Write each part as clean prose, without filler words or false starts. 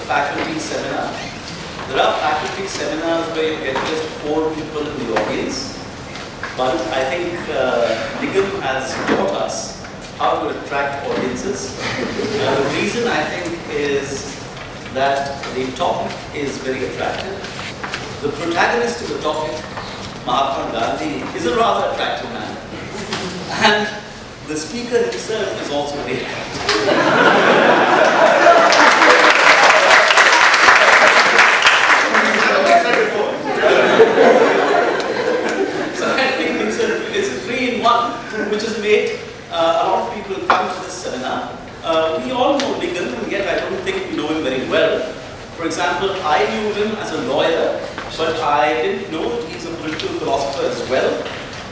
faculty seminar. There are faculty seminars where you get just 4 people in the audience. But I think Nigam has taught us how to attract audiences. The reason I think is that the topic is very attractive. The protagonist of the topic, Mahatma Gandhi, is a rather attractive man. And the speaker himself is also very attractive. Which has made a lot of people come to this seminar. We all know Nigam, and yet I don't think we know him very well. For example, I knew him as a lawyer, but I didn't know that he's a political philosopher as well.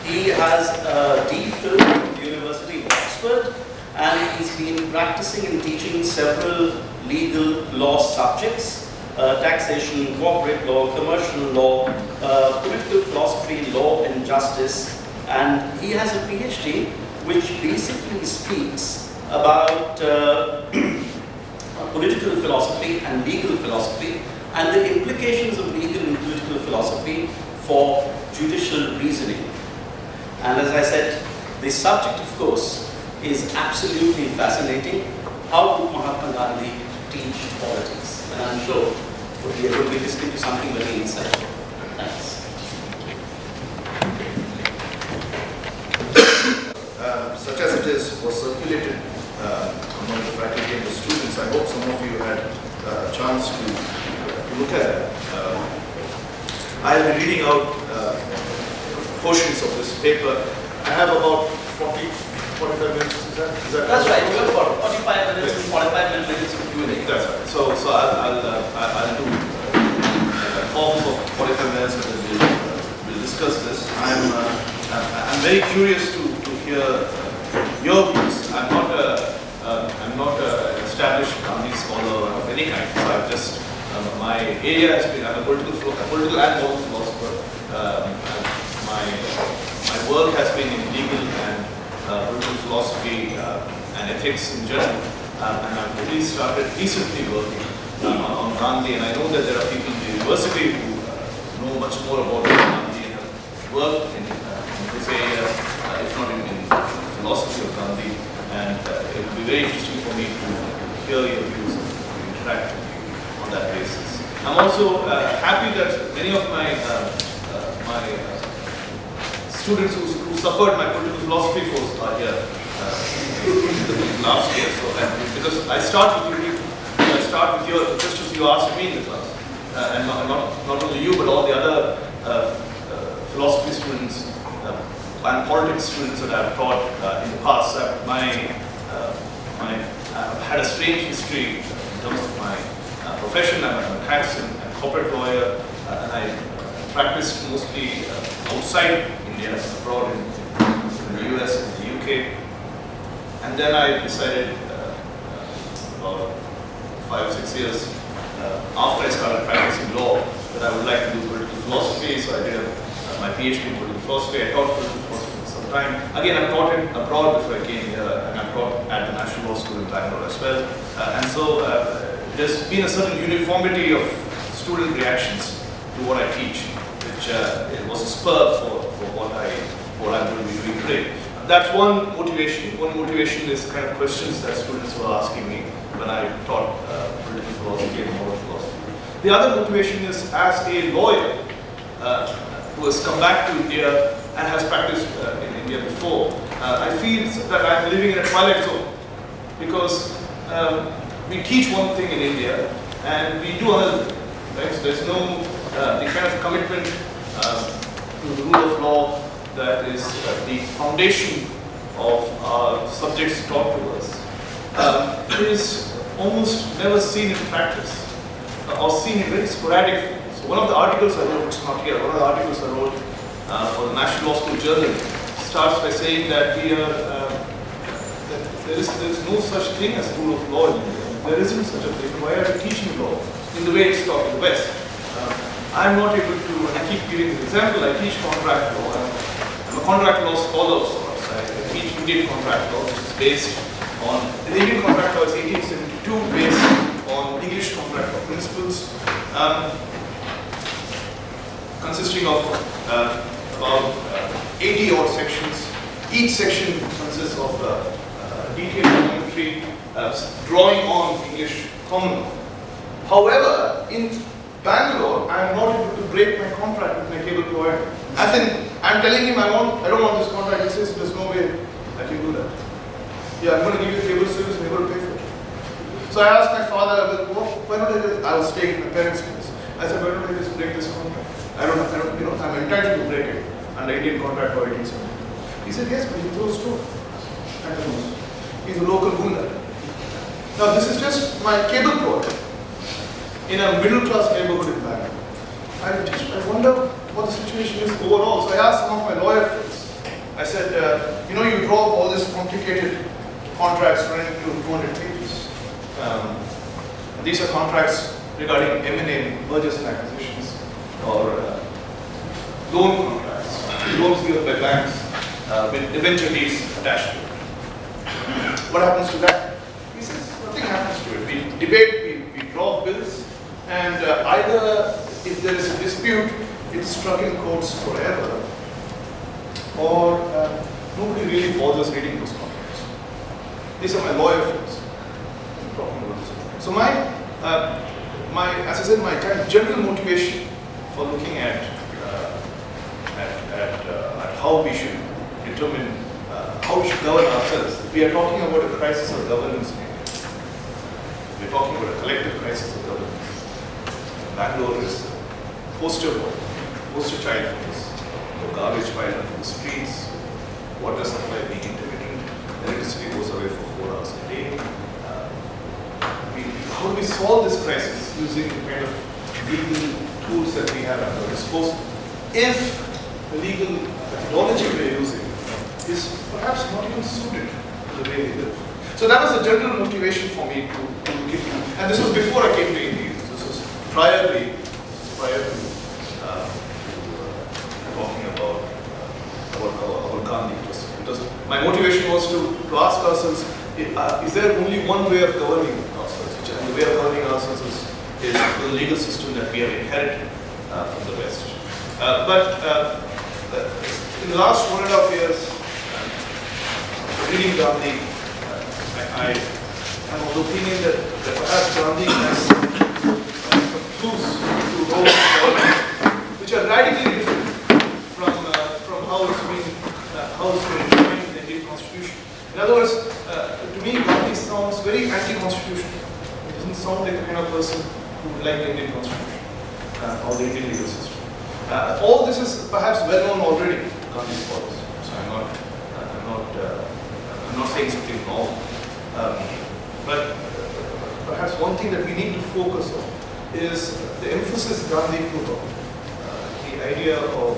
He has a DPhil from the University of Oxford, and he's been practicing and teaching several legal law subjects, taxation, corporate law, commercial law, political philosophy, law and justice. And he has a PhD which basically speaks about political philosophy and legal philosophy and the implications of legal and political philosophy for judicial reasoning. And as I said, the subject, of course, is absolutely fascinating. How would Mahatma Gandhi teach politics? And I'm sure we are going to be listening to something very insightful. Thanks. Such as it is, was circulated among the faculty and the students. I hope some of you had a chance to look at it. I'll be reading out portions of this paper. I have about 45 minutes. That's right. We have about 45 minutes and 45 minutes of Q&A. That's right. So I'll do calls of 45 minutes and then we'll discuss this. I'm very curious to hear your views. I'm not an established Gandhi scholar of any kind. So I've just my area has been, I'm a political and moral philosopher. My work has been in legal and political philosophy and ethics in general. And I've really started recently working on Gandhi, and I know that there are people in the university who know much more about Gandhi and have worked in this area, if not in philosophy of Gandhi, and it will be very interesting for me to hear your views and to interact with you on that basis. I'm also happy that many of my students who suffered my political philosophy course are here last year. So because I start with your questions you asked me in the class, and not only you but all the other philosophy students and politics students that I've taught in the past. I've had a strange history in terms of my profession. I'm a tax and corporate lawyer, and I practiced mostly outside India, abroad in the US and the UK. And then I decided about 5 or 6 years after I started practicing law that I would like to do political philosophy. So I did my PhD in political philosophy. I taught political philosophy for some time. Again, I've taught it abroad before I came here, and I've taught at the National Law School in Bangalore as well. And so there's been a certain uniformity of student reactions to what I teach, which it was a spur for what I'm going to be doing today. That's one motivation. One motivation is kind of questions that students were asking me when I taught political philosophy and moral philosophy. The other motivation is as a lawyer who has come back to India and has practiced in India before, I feel that I'm living in a twilight zone because we teach one thing in India and we do another thing. Right? So there's no the kind of commitment to the rule of law that is the foundation of our subjects taught to us. It is almost never seen in practice or seen in very sporadic form. So one of the articles I wrote, which is not here, one of the articles I wrote for the National Law School Journal starts by saying that there is no such thing as rule of law in India. There isn't such a thing. Why are we teaching law in the way it's taught in the West? I'm not able to, and I keep giving this example, I teach contract law. I'm a contract law scholar of sorts. I teach Indian contract law, which is based on, the Indian contract law is 1872, based on English contract law, consisting of about 80 odd sections. Each section consists of detailed commentary, drawing on English common law. However, in Bangalore, I am not able to break my contract with my cable provider. As in, I am telling him I don't want this contract. He says there's no way I can do that. Yeah, I'm going to give you cable service and you're going to pay for it. So I asked my father, why don't I was staying in my parents' place. I said, why don't I just break this contract? I'm entitled to break it under Indian contract or 1870. He said, yes, but he throws stone at the nose. He's a local gunda. Now this is just my cable provider in a middle class neighborhood in Bangalore. I wonder what the situation is overall. So I asked some of my lawyer friends. I said, you draw up all these complicated contracts running to 200 pages. These are contracts regarding M&A, mergers and acquisitions, or loan contracts, loans given by banks with debenture deeds attached to it. What happens to that? He says, nothing happens to it. We debate, we draw bills, and either if there is a dispute, it's stuck in courts forever, or nobody really bothers reading those contracts. These are my lawyer friends talking about this. So as I said, my kind of general motivation for looking at how we should determine how we should govern ourselves. We are talking about a crisis of governance in India. We are talking about a collective crisis of governance. Bangalore is a poster child for this. The garbage pile on the streets, water supply being intermittent, electricity goes away for 4 hours a day. How do we solve this crisis using the kind of legal tools that we have at our disposal? If the legal methodology we are using is perhaps not even suited to the way we live. So that was the general motivation for me to look into. And this was before I came to India. This was prior to talking about Gandhi. Because my motivation was to ask ourselves, is there only one way of governing ourselves? And the way of governing ourselves is the legal system that we have inherited from the West. But in the last 1.5 years, reading Gandhi, I am of the opinion that perhaps Gandhi has some clues to role which are radically different from how it's been defined in the Indian Constitution. In other words, to me, Gandhi sounds very anti-constitutional. It doesn't sound like the kind of person who would like the Indian Constitution or the Indian legal system. All this is perhaps well known already, Gandhi's policy. So I'm not saying something wrong. But perhaps one thing that we need to focus on is the emphasis Gandhi put on the idea of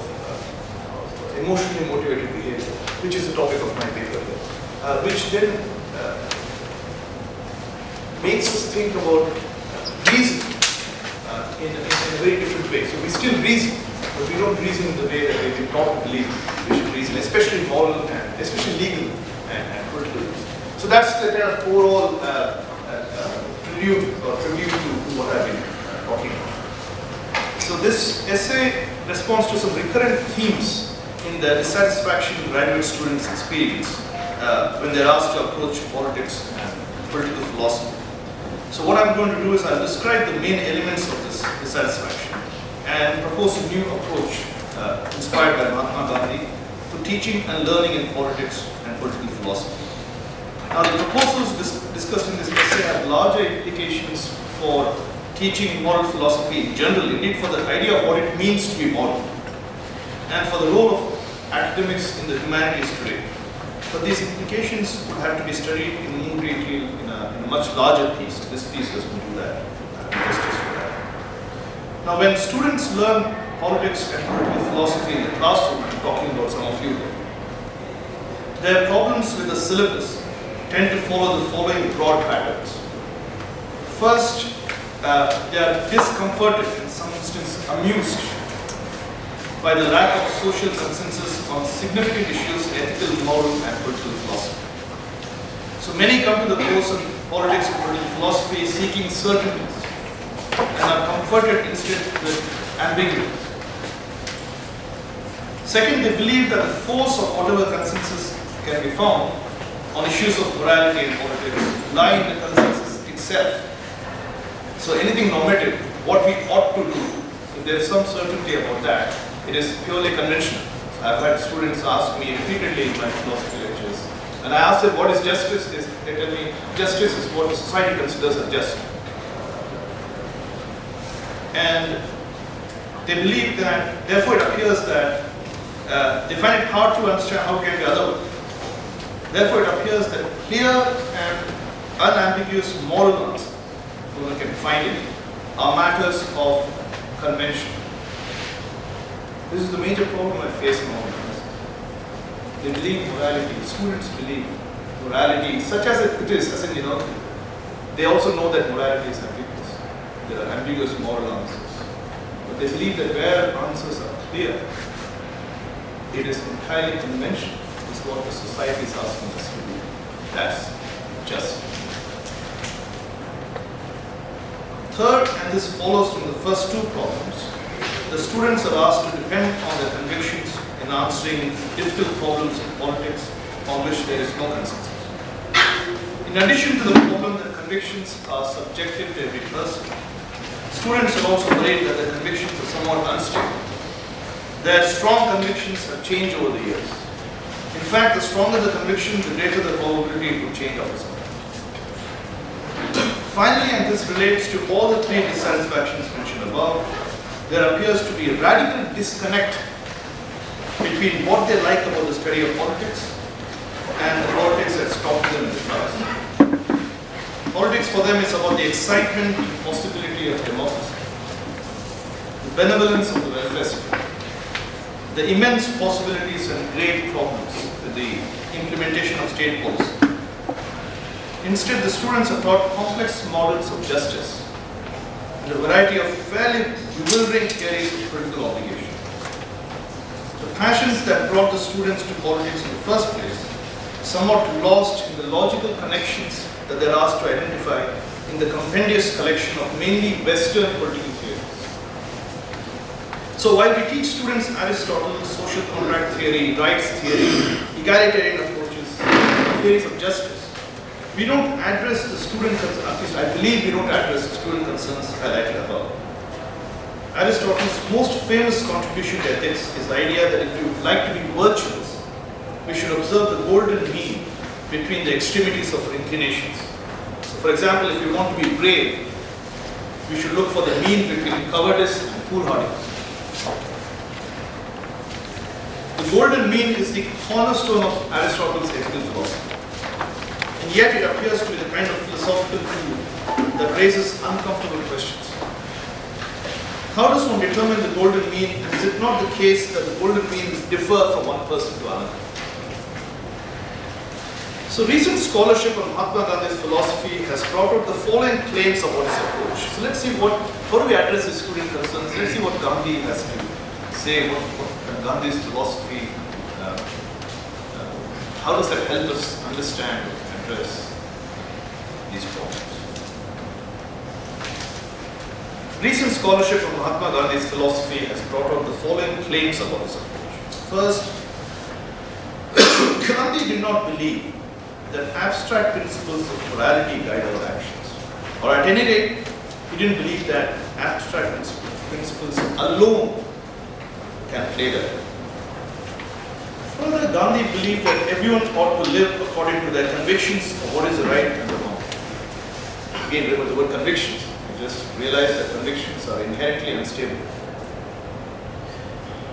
emotionally motivated behavior, which is the topic of my paper here, which then makes us think about reason in a very different way. So we still reason, but we don't reason in the way that we've been taught to believe we should reason, especially moral and especially legal and political reason. So that's the kind of overall tribute to what I've been talking about. So this essay responds to some recurrent themes in the dissatisfaction graduate students experience when they're asked to approach politics and political philosophy. So what I'm going to do is I'll describe the main elements of this dissatisfaction and propose a new approach inspired by Mahatma Gandhi to teaching and learning in politics and political philosophy. Now the proposals discussed in this essay have larger implications for teaching moral philosophy in general, indeed for the idea of what it means to be moral, and for the role of academics in the humanities today. But these implications would have to be studied in more detail in a much larger piece. This piece doesn't do that, justice for that. Now when students learn politics and political philosophy in the classroom, I'm talking about some of you here, their problems with the syllabus tend to follow the following broad patterns. First, they are discomforted, in some instances amused, by the lack of social consensus on significant issues, ethical, moral, and political philosophy. So many come to the course on politics and political philosophy seeking certainties, and are comforted instead with ambiguity. Second, they believe that the force of whatever consensus can be found on issues of morality and politics lie in the consensus itself. So anything normative, what we ought to do, if there is some certainty about that, it is purely conventional. I've had students ask me repeatedly in my philosophy lectures, and I ask them what is justice, they tell me justice is what the society considers as just. And they believe that, therefore it appears that they find it hard to understand how it can be otherwise. Therefore, it appears that clear and unambiguous moral answers, if one can find it, are matters of convention. This is the major problem I face in all of this. They believe morality, students believe morality, such as it is, as in, they also know that morality is ambiguous. There are ambiguous moral answers. But they believe that where answers are clear, it is entirely conventional. It's what the society is asking us to do. That's just. Third, and this follows from the first two problems, the students are asked to depend on their convictions in answering difficult problems in politics on which there is no consensus. In addition to the problem that convictions are subjective to every person, students are also worried that their convictions are somewhat unstable. Their strong convictions have changed over the years. In fact, the stronger the conviction, the greater the probability it will change after some time. Finally, and this relates to all the three dissatisfactions mentioned above, there appears to be a radical disconnect between what they like about the study of politics and the politics that's taught to them in the class. Politics for them is about the excitement and possibility of democracy, the benevolence of the welfare state, the immense possibilities and great problems with the implementation of state policy. Instead, the students are taught complex models of justice and a variety of fairly bewildering theories of political obligation. The passions that brought the students to politics in the first place somewhat lost in the logical connections that they're asked to identify in the compendious collection of mainly Western political theories. So while we teach students Aristotle's social contract theory, rights theory, egalitarian approaches, theories of justice, we don't address the student concerns, at least I believe we don't address the student concerns highlighted above. Aristotle's most famous contribution to ethics is the idea that if we would like to be virtuous, we should observe the golden mean between the extremities of our inclinations. So for example, if we want to be brave, we should look for the mean between cowardice and foolhardiness. The golden mean is the cornerstone of Aristotle's ethical philosophy. And yet it appears to be the kind of philosophical tool that raises uncomfortable questions. How does one determine the golden mean, and is it not the case that the golden mean differ from one person to another? So recent scholarship on Mahatma Gandhi's philosophy has brought out the following claims about his approach. So let's see how do we address his student concerns. Let's see what Gandhi has to say, what Gandhi's philosophy, how does that help us understand and address these problems. Recent scholarship on Mahatma Gandhi's philosophy has brought out the following claims about his approach. First, Gandhi did not believe that abstract principles of morality guide our actions. Or at any rate, he didn't believe that abstract principles alone can play that. Further, Gandhi believed that everyone ought to live according to their convictions of what is the right and the wrong. Again, remember the word convictions. You just realize that convictions are inherently unstable.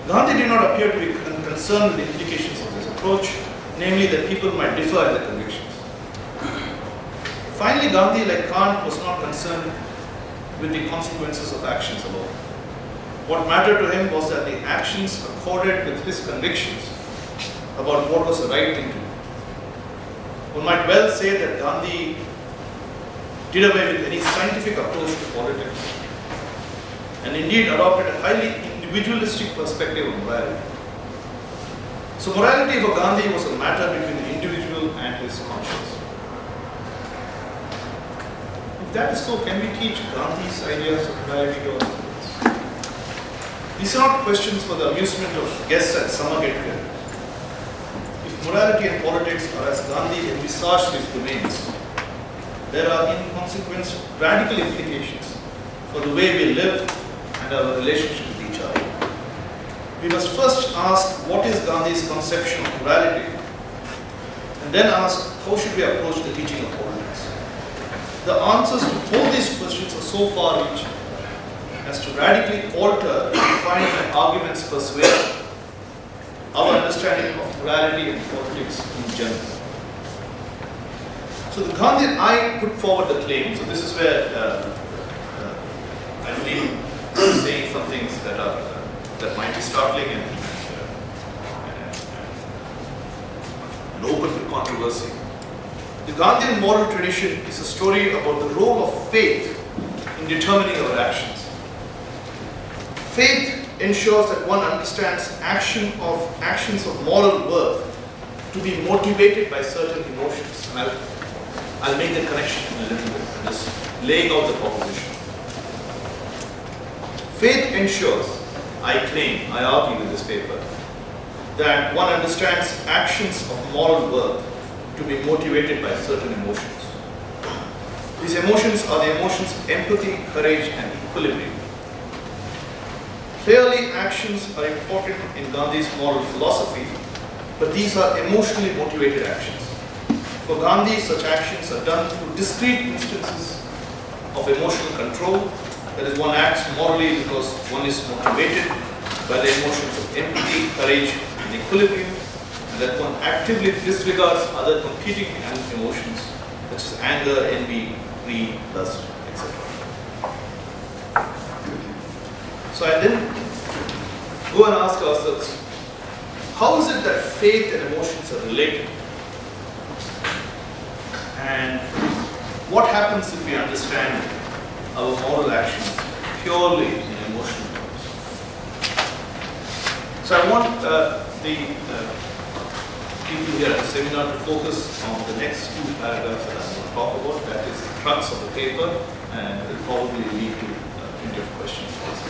Gandhi did not appear to be concerned with the implications of this approach, namely that people might differ in their convictions. Finally, Gandhi, like Kant, was not concerned with the consequences of actions alone. What mattered to him was that the actions accorded with his convictions about what was the right thing to do. One might well say that Gandhi did away with any scientific approach to politics and indeed adopted a highly individualistic perspective on morality. So morality for Gandhi was a matter between the individual and his conscience. If that is so, can we teach Gandhi's ideas of morality to our students? These are not questions for the amusement of guests at summer get-together. If morality and politics are as Gandhi envisaged these domains, there are in consequence radical implications for the way we live and our relationship with each other. We must first ask what is Gandhi's conception of morality, and then ask how should we approach the teaching of politics. The answers to both these questions are so far-reaching as to radically alter and define my argument's persuasion, our understanding of morality and politics in general. So the Gandhian, I put forward the claim, so this is where I'm really saying some things that are that might be startling and open to controversy. The Gandhian moral tradition is a story about the role of faith in determining our actions. Faith ensures that one understands actions of moral worth to be motivated by certain emotions. And I'll make the connection in a little bit, just laying out the proposition. Faith ensures, I claim, I argue in this paper, that one understands actions of moral worth to be motivated by certain emotions. These emotions are the emotions of empathy, courage, and equilibrium. Clearly, actions are important in Gandhi's moral philosophy, but these are emotionally motivated actions. For Gandhi, such actions are done through discrete instances of emotional control. That is, one acts morally because one is motivated by the emotions of empathy, courage, and equilibrium, and that one actively disregards other competing emotions such as anger, envy, greed, lust, etc. So I then go and ask ourselves, how is it that faith and emotions are related? And what happens if we understand our moral actions purely in emotional terms? So I want the people here at the seminar to focus on the next two paragraphs that I'm going to talk about. That is the crux of the paper, and it will probably lead to plenty of questions also.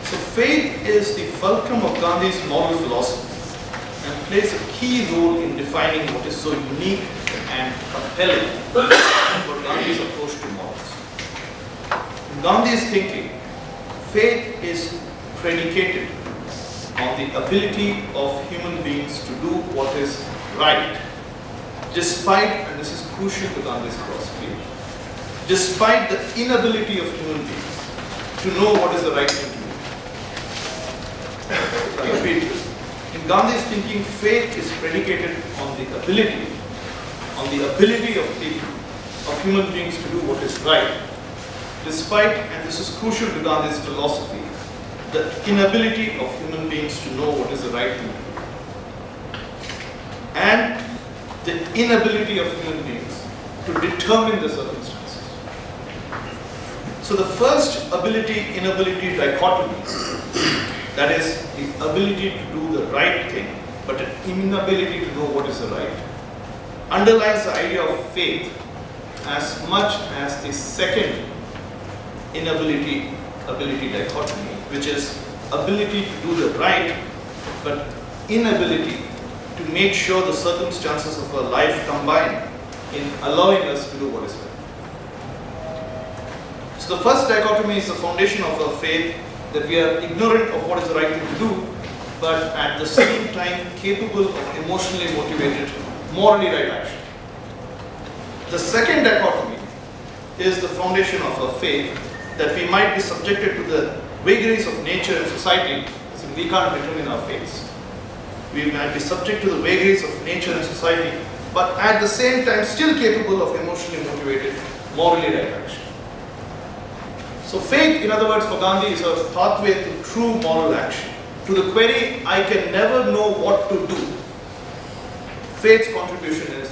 So faith is the fulcrum of Gandhi's moral philosophy and plays a key role in defining what is so unique and compelling about Gandhi's approach to morals. In Gandhi's thinking, faith is predicated on the ability of human beings to do what is right, despite, and this is crucial to Gandhi's philosophy, despite the inability of human beings to know what is the right thing to do. I repeat this. In Gandhi's thinking, faith is predicated on the ability of people, of human beings to do what is right, despite, and this is crucial to Gandhi's philosophy, the inability of human beings to know what is the right thing to do, and the inability of human beings to determine the circumstances. So the first ability-inability dichotomy, that is the ability to do the right thing, but an inability to know what is the right, underlies the idea of faith as much as the second inability-ability dichotomy, which is ability to do the right, but inability to make sure the circumstances of our life combine in allowing us to do what is right. So the first dichotomy is the foundation of our faith, that we are ignorant of what is the right thing to do, but at the same time capable of emotionally motivated, morally right action. The second dichotomy is the foundation of our faith, that we might be subjected to the vagaries of nature and society. So we can't determine our fates. We might be subject to the vagaries of nature and society, but at the same time still capable of emotionally motivated, morally right action. So faith, in other words, for Gandhi, is a pathway to true moral action. To the query, I can never know what to do, faith's contribution is,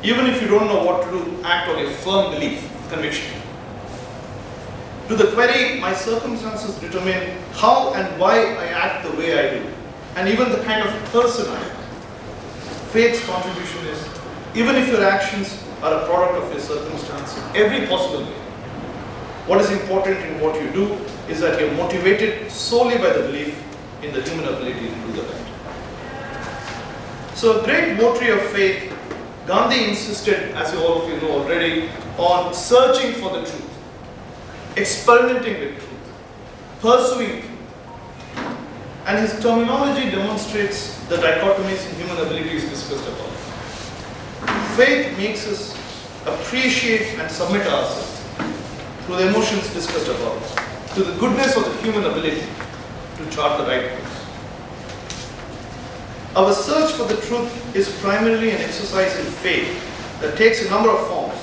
even if you don't know what to do, act on a firm belief, conviction. To the query, my circumstances determine how and why I act the way I do, and even the kind of person I am. Faith's contribution is, even if your actions are a product of your circumstance in every possible way. What is important in what you do is that you're motivated solely by the belief in the human ability to do the right. So a great votary of faith, Gandhi insisted, as all of you know already, on searching for the truth, experimenting with truth, pursuing truth. And his terminology demonstrates the dichotomies in human abilities discussed above. Faith makes us appreciate and submit ourselves through the emotions discussed above to the goodness of the human ability to chart the right course. Our search for the truth is primarily an exercise in faith that takes a number of forms,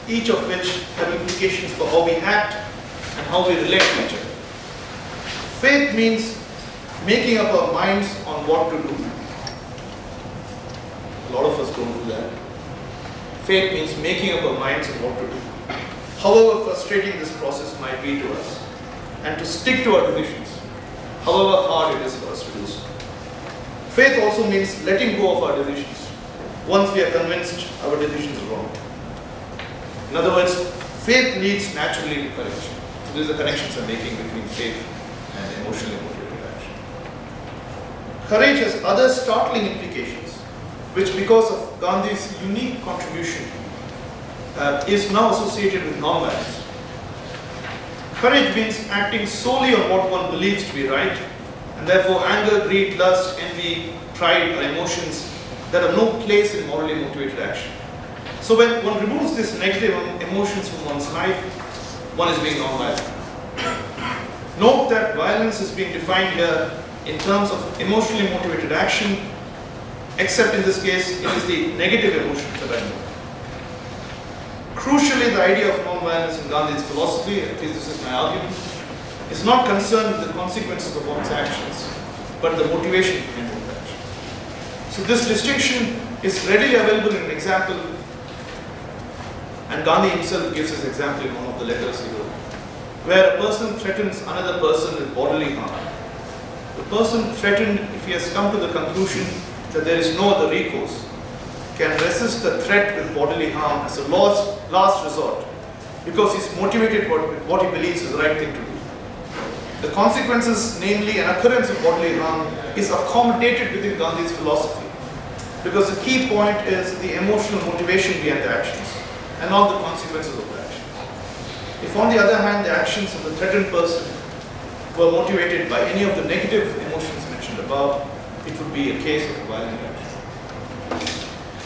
each of which have implications for how we act and how we relate to each other. Faith means making up our minds on what to do. A lot of us don't do that. Faith means making up our minds on what to do, however frustrating this process might be to us, and to stick to our decisions, however hard it is for us to do so. Faith also means letting go of our decisions once we are convinced our decisions are wrong. In other words, faith leads naturally to courage. So these are the connections I'm making between faith and emotionally motivated action. Courage has other startling implications, which because of Gandhi's unique contribution is now associated with non-violence. Courage means acting solely on what one believes to be right, and therefore anger, greed, lust, envy, pride are emotions that have no place in morally motivated action. So when one removes these negative emotions from one's life, one is being non-violent. Note that violence is being defined here in terms of emotionally motivated action, except in this case, it is the negative emotions that I know. Crucially, the idea of non-violence in Gandhi's philosophy, at least this is my argument, is not concerned with the consequences of one's actions, but the motivation behind one's actions. So this distinction is readily available in an example, and Gandhi himself gives his example in one of the letters he wrote, where a person threatens another person with bodily harm. The person threatened, if he has come to the conclusion that there is no other recourse, can resist the threat with bodily harm as a last resort because he is motivated with what he believes is the right thing to do. The consequences, namely an occurrence of bodily harm, is accommodated within Gandhi's philosophy because the key point is the emotional motivation behind the actions and not the consequences of the actions. If on the other hand the actions of the threatened person were motivated by any of the negative emotions mentioned above, it would be a case of violent action.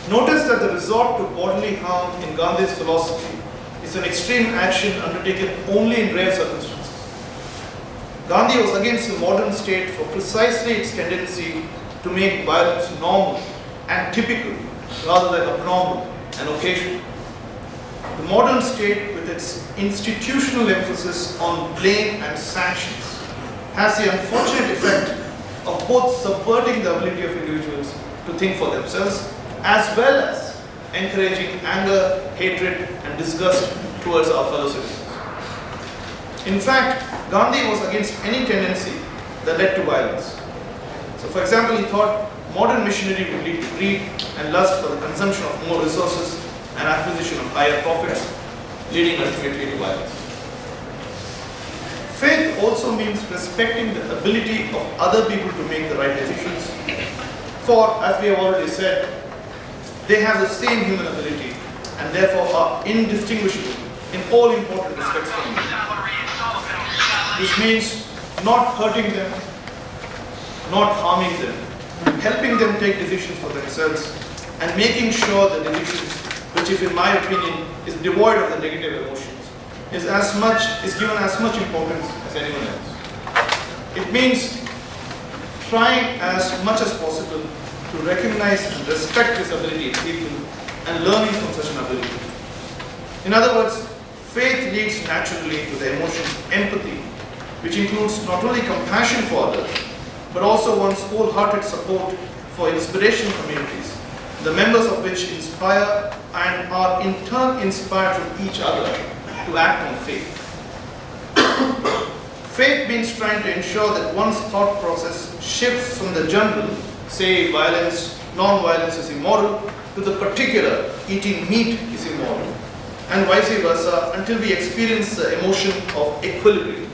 Notice that the resort to bodily harm in Gandhi's philosophy is an extreme action undertaken only in rare circumstances. Gandhi was against the modern state for precisely its tendency to make violence normal and typical rather than abnormal and occasional. The modern state, with its institutional emphasis on blame and sanctions, has the unfortunate effect of both subverting the ability of individuals to think for themselves as well as encouraging anger, hatred, and disgust towards our fellow citizens. In fact, Gandhi was against any tendency that led to violence. So, for example, he thought modern machinery would lead to greed and lust for the consumption of more resources and acquisition of higher profits, leading ultimately to violence. Faith also means respecting the ability of other people to make the right decisions. For, as we have already said, they have the same human ability and therefore are indistinguishable in all important respects from you. This means not hurting them, not harming them, helping them take decisions for themselves, and making sure the decisions, which if in my opinion is devoid of the negative emotions, is given as much importance as anyone else. It means trying as much as possible to recognize and respect this ability in people and learning from such an ability. In other words, faith leads naturally to the emotion of empathy, which includes not only compassion for others, but also one's wholehearted support for inspiration communities, the members of which inspire and are in turn inspired from each other to act on faith. Faith means trying to ensure that one's thought process shifts from the general, say violence non-violence is immoral, to the particular, eating meat is immoral, and vice versa, until we experience the emotion of equilibrium.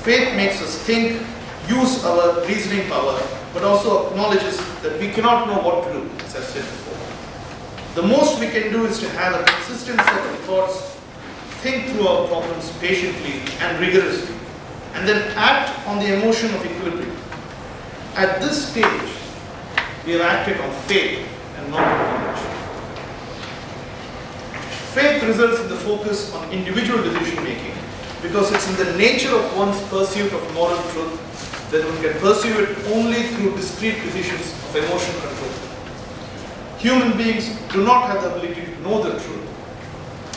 Faith makes us think, use our reasoning power, but also acknowledges that we cannot know what to do, as I said before. The most we can do is to have a consistent set of thoughts, think through our problems patiently and rigorously, and then act on the emotion of equilibrium. At this stage, we have acted on faith and not on knowledge. Faith results in the focus on individual decision making because it's in the nature of one's pursuit of moral truth that one can pursue it only through discrete decisions of emotion control. Human beings do not have the ability to know the truth,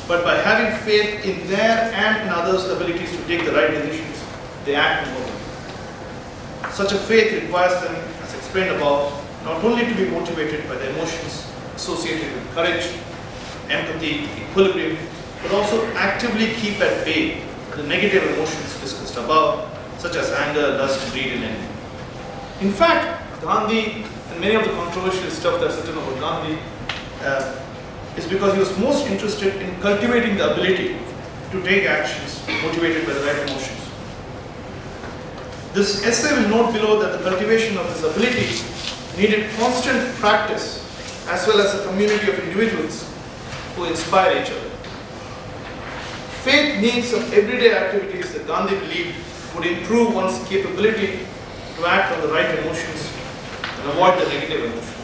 but by having faith in their and in others' abilities to take the right decisions, they act morally. Such a faith requires them, as explained above, not only to be motivated by the emotions associated with courage, empathy, equilibrium, but also actively keep at bay the negative emotions discussed above, such as anger, lust, greed, and envy. In fact, Gandhi and many of the controversial stuff that's written about Gandhi is because he was most interested in cultivating the ability to take actions motivated by the right emotions. This essay will note below that the cultivation of this ability needed constant practice as well as a community of individuals who inspire each other. Faith needs of everyday activities that Gandhi believed would improve one's capability to act on the right emotions and avoid the negative emotions.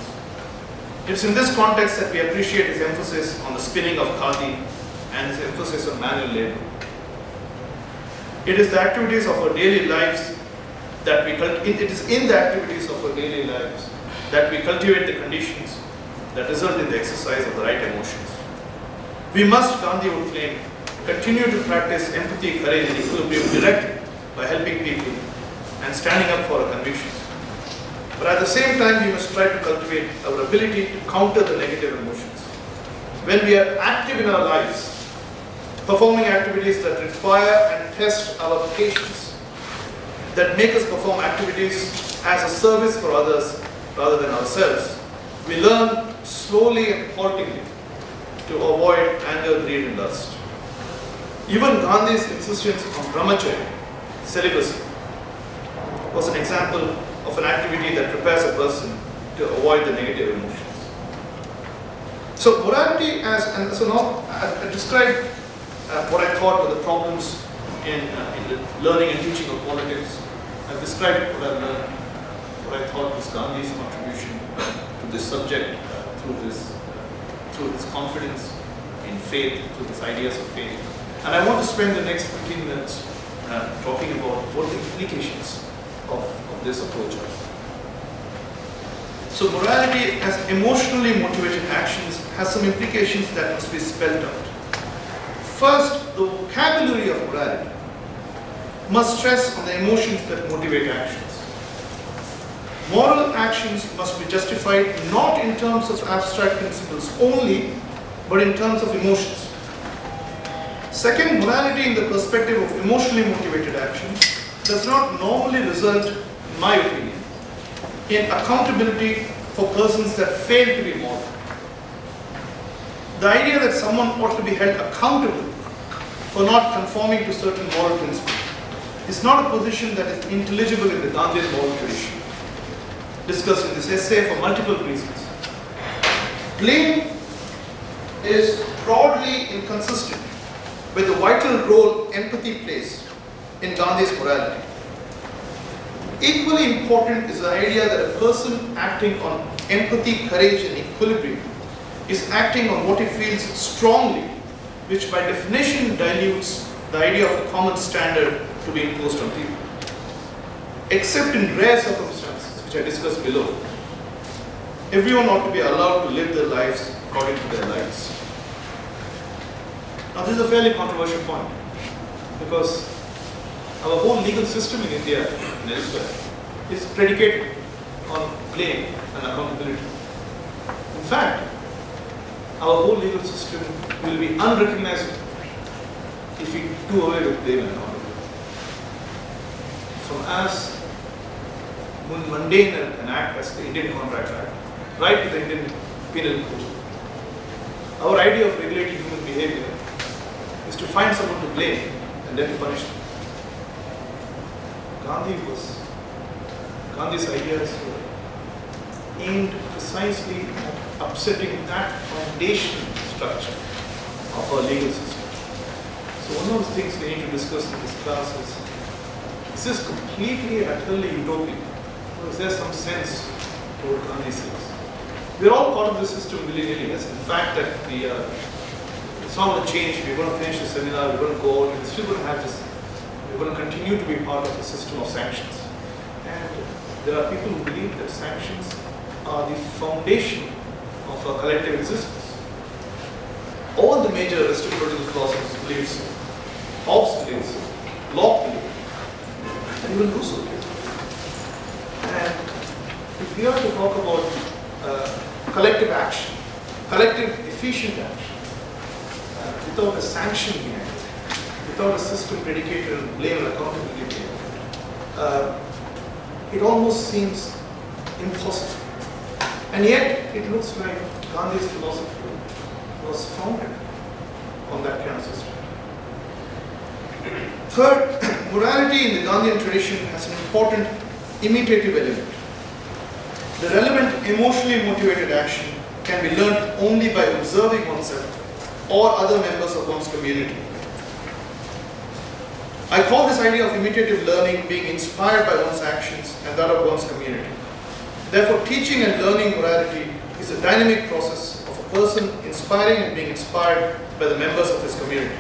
It's in this context that we appreciate his emphasis on the spinning of khadi and his emphasis on manual labor. It is the activities of our daily lives that we cultivate the conditions that result in the exercise of the right emotions. We must, Gandhi would claim, continue to practice empathy, courage, and equilibrium directly by helping people and standing up for our convictions. But at the same time, we must try to cultivate our ability to counter the negative emotions. When we are active in our lives, performing activities that require and test our patience, that make us perform activities as a service for others rather than ourselves, we learn slowly and haltingly to avoid anger, greed, and lust. Even Gandhi's insistence on brahmacharya, celibacy, was an example of an activity that prepares a person to avoid the negative emotions. So morality so now I described what I thought were the problems in the learning and teaching of politics. I've described what I've learned, what I thought was Gandhi's contribution to this subject through his confidence in faith, through his ideas of faith. And I want to spend the next 15 minutes talking about what the implications of this approach are. So morality as emotionally motivated actions has some implications that must be spelled out. First, the vocabulary of morality must stress on the emotions that motivate actions. Moral actions must be justified not in terms of abstract principles only, but in terms of emotions. Second, morality in the perspective of emotionally motivated actions does not normally result, in my opinion, in accountability for persons that fail to be moral. The idea that someone ought to be held accountable for not conforming to certain moral principles is not a position that is intelligible in the Gandhian moral tradition, discussed in this essay for multiple reasons. Blame is broadly inconsistent with the vital role empathy plays in Gandhi's morality. Equally important is the idea that a person acting on empathy, courage, and equilibrium is acting on what he feels strongly, which by definition dilutes the idea of a common standard to be imposed on people. Except in rare circumstances, which I discussed below, everyone ought to be allowed to live their lives according to their lives. Now, this is a fairly controversial point because our whole legal system in India and elsewhere is predicated on blame and accountability. In fact, our whole legal system will be unrecognizable if we do away with blame and accountability. From as mundane an act as the Indian Contract Act, right to the Indian Penal Code. Our idea of regulating human behavior is to find someone to blame and then to punish them. Gandhi's ideas were aimed precisely at upsetting that foundational structure of our legal system. So one of the things we need to discuss in this class is this completely and utterly utopian? Or is there some sense to what Gandhi says? We're all part of the system willy-nilly. Yes, in fact, that it's not going to change. We're going to finish the seminar, we're going to go out, we're still going to have this. We're going to continue to be part of the system of sanctions. And there are people who believe that sanctions are the foundation of our collective existence. All the major Western political philosophers believe so. Hobbes believes so. Locke believes so. And even Rousseau believes so. And if we are to talk about collective action, collective efficient action, without a sanction behind it, without a system dedicated to blame and accountability behind it, it almost seems impossible. And yet, it looks like Gandhi's philosophy was founded on that kind of system. Third, morality in the Gandhian tradition has an important imitative element. The relevant emotionally motivated action can be learnt only by observing oneself or other members of one's community. I call this idea of imitative learning being inspired by one's actions and that of one's community. Therefore, teaching and learning morality is a dynamic process of a person inspiring and being inspired by the members of his community.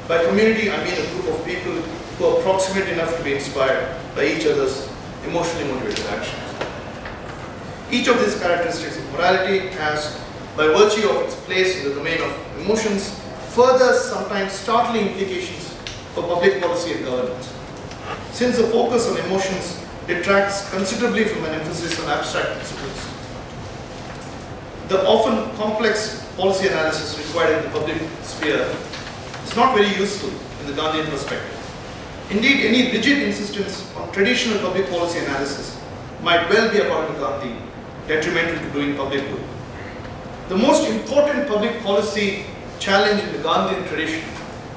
By community, I mean a group of people who are proximate enough to be inspired by each other's emotionally motivated actions. Each of these characteristics of morality has, by virtue of its place in the domain of emotions, further sometimes startling implications for public policy and governance. Since the focus on emotions detracts considerably from an emphasis on abstract principles, the often complex policy analysis required in the public sphere is not very useful in the Gandhian perspective. Indeed, any rigid insistence on traditional public policy analysis might well be, according to Gandhi, detrimental to doing public good. The most important public policy challenge in the Gandhian tradition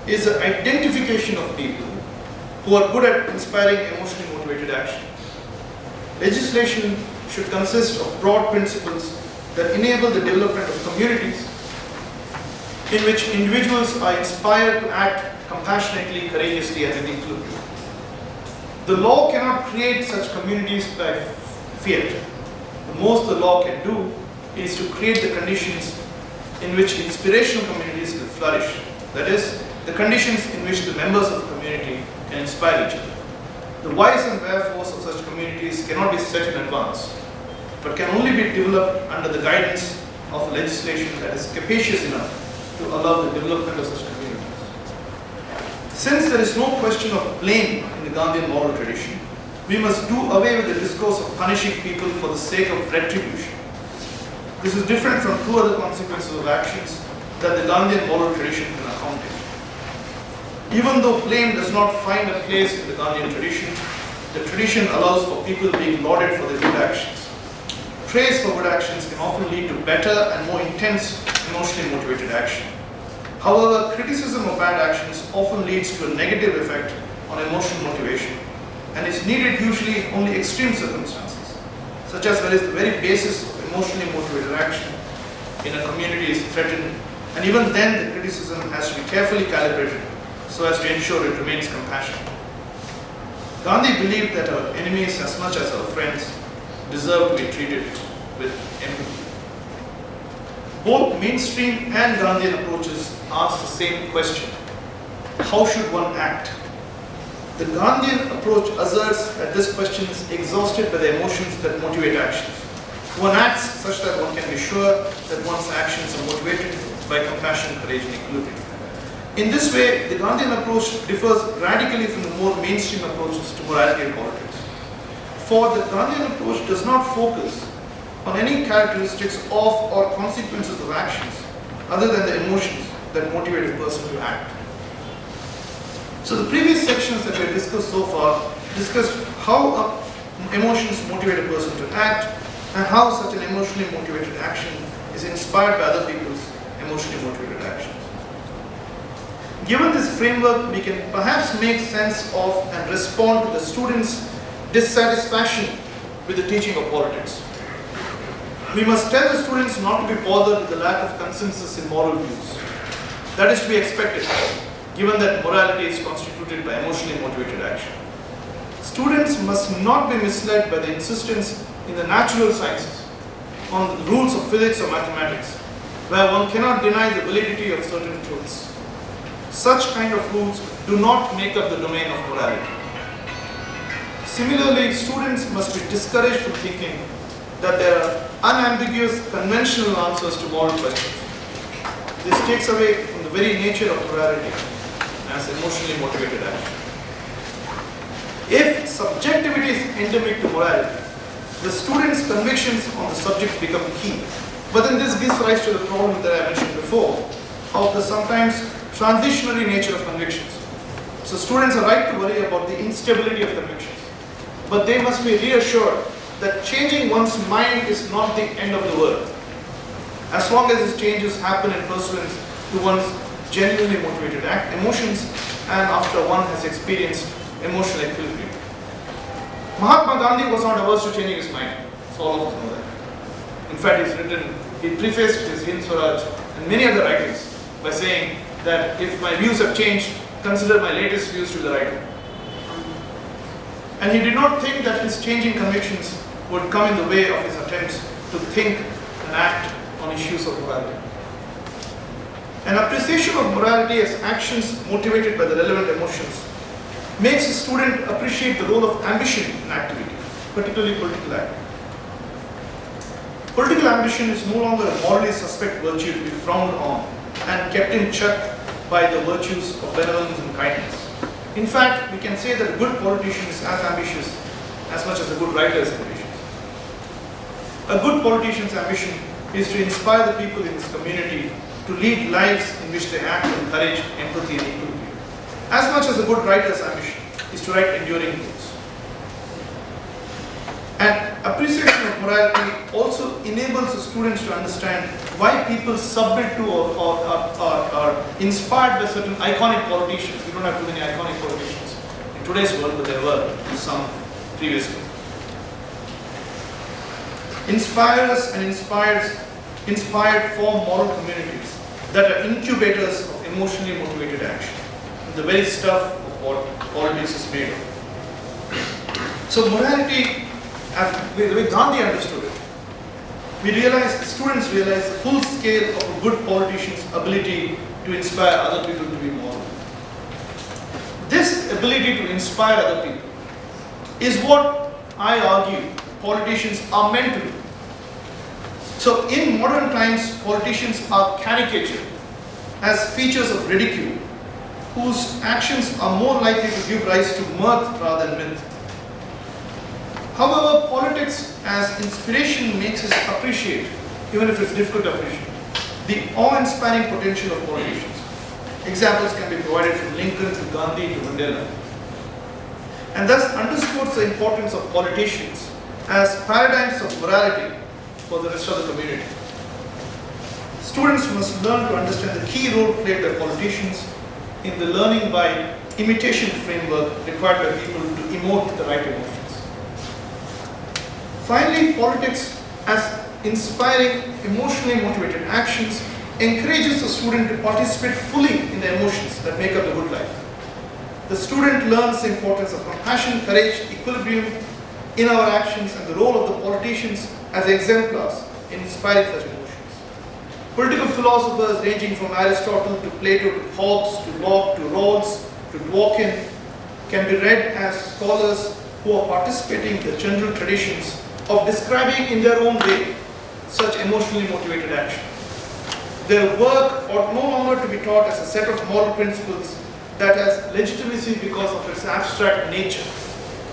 is the identification of people who are good at inspiring emotionally motivated action. Legislation should consist of broad principles that enable the development of communities in which individuals are inspired to act compassionately, courageously, and with equilibrium. The law cannot create such communities by fiat. The most the law can do is to create the conditions in which inspirational communities will flourish. That is, the conditions in which the members of the community can inspire each other. The whys and wherefores of such communities cannot be set in advance, but can only be developed under the guidance of legislation that is capacious enough to allow the development of such communities. Since there is no question of blame in the Gandhian moral tradition, we must do away with the discourse of punishing people for the sake of retribution. This is different from two other consequences of actions that the Gandhian moral tradition can account in. Even though blame does not find a place in the Gandhian tradition, the tradition allows for people being lauded for their good actions. Praise for good actions can often lead to better and more intense emotionally motivated action. However, criticism of bad actions often leads to a negative effect on emotional motivation and is needed usually in only extreme circumstances, such as where the very basis of emotionally motivated action in a community is threatened, and even then the criticism has to be carefully calibrated so as to ensure it remains compassionate. Gandhi believed that our enemies, as much as our friends, deserve to be treated with empathy. Both mainstream and Gandhian approaches ask the same question: how should one act? The Gandhian approach asserts that this question is exhausted by the emotions that motivate actions. One acts such that one can be sure that one's actions are motivated by compassion, courage, and equilibrium. In this way, the Gandhian approach differs radically from the more mainstream approaches to morality and politics. For the Gandhian approach does not focus on any characteristics of or consequences of actions other than the emotions that motivate a person to act. So the previous sections that we have discussed so far discussed how emotions motivate a person to act, and how such an emotionally motivated action is inspired by other people's emotionally motivated actions. Given this framework, we can perhaps make sense of and respond to the students' dissatisfaction with the teaching of politics. We must tell the students not to be bothered with the lack of consensus in moral views. That is to be expected, given that morality is constituted by emotionally motivated action. Students must not be misled by the insistence in the natural sciences on the rules of physics or mathematics, where one cannot deny the validity of certain truths. Such kind of rules do not make up the domain of morality. Similarly, students must be discouraged from thinking that there are unambiguous conventional answers to moral questions. This takes away from the very nature of morality as emotionally motivated action. If subjectivity is endemic to morality, the student's convictions on the subject become key. But then this gives rise to the problem that I mentioned before of the sometimes transitionary nature of convictions. So students are right to worry about the instability of convictions, but they must be reassured that changing one's mind is not the end of the world, as long as these changes happen in pursuance to one's genuinely motivated emotions and after one has experienced emotional equilibrium. Mahatma Gandhi was not averse to changing his mind, so all of us know that. In fact, he prefaced his Hind Swaraj and many other writings by saying that if my views have changed, consider my latest views to be the right one. And he did not think that his changing convictions would come in the way of his attempts to think and act on issues of morality. An appreciation of morality as actions motivated by the relevant emotions makes a student appreciate the role of ambition in activity, particularly political act. Political ambition is no longer a morally suspect virtue to be frowned on and kept in check by the virtues of benevolence and kindness. In fact, we can say that a good politician is as ambitious as much as a good writer is ambitious. A good politician's ambition is to inspire the people in his community to lead lives in which they act with courage, empathy, and equity, as much as a good writer's ambition is to write enduring books. And appreciation of morality also enables the students to understand why people submit to or are inspired by certain iconic politicians. We don't have too many iconic politicians in today's world, but there were some previously. Inspirers and inspired form moral communities that are incubators of emotionally motivated action, the very stuff of what politics is made of. So morality, the way Gandhi understood it, the students realize the full scale of a good politician's ability to inspire other people to be moral. This ability to inspire other people is what I argue politicians are meant to do. So in modern times, politicians are caricatured as features of ridicule, whose actions are more likely to give rise to mirth rather than myth. However, politics as inspiration makes us appreciate, even if it's difficult to appreciate, the awe-inspiring potential of politicians. Examples can be provided from Lincoln to Gandhi to Mandela. And thus underscores the importance of politicians as paradigms of morality for the rest of the community. Students must learn to understand the key role played by politicians in the learning by imitation framework required by people to emote the right emotions. Finally, politics as inspiring emotionally motivated actions encourages the student to participate fully in the emotions that make up the good life. The student learns the importance of compassion, courage, equilibrium in our actions, and the role of the politicians as exemplars in inspiring such emotions. Political philosophers ranging from Aristotle to Plato to Hobbes to Locke to Rawls to Dworkin can be read as scholars who are participating in the general traditions of describing in their own way such emotionally motivated action. Their work ought no longer to be taught as a set of moral principles that has legitimacy because of its abstract nature.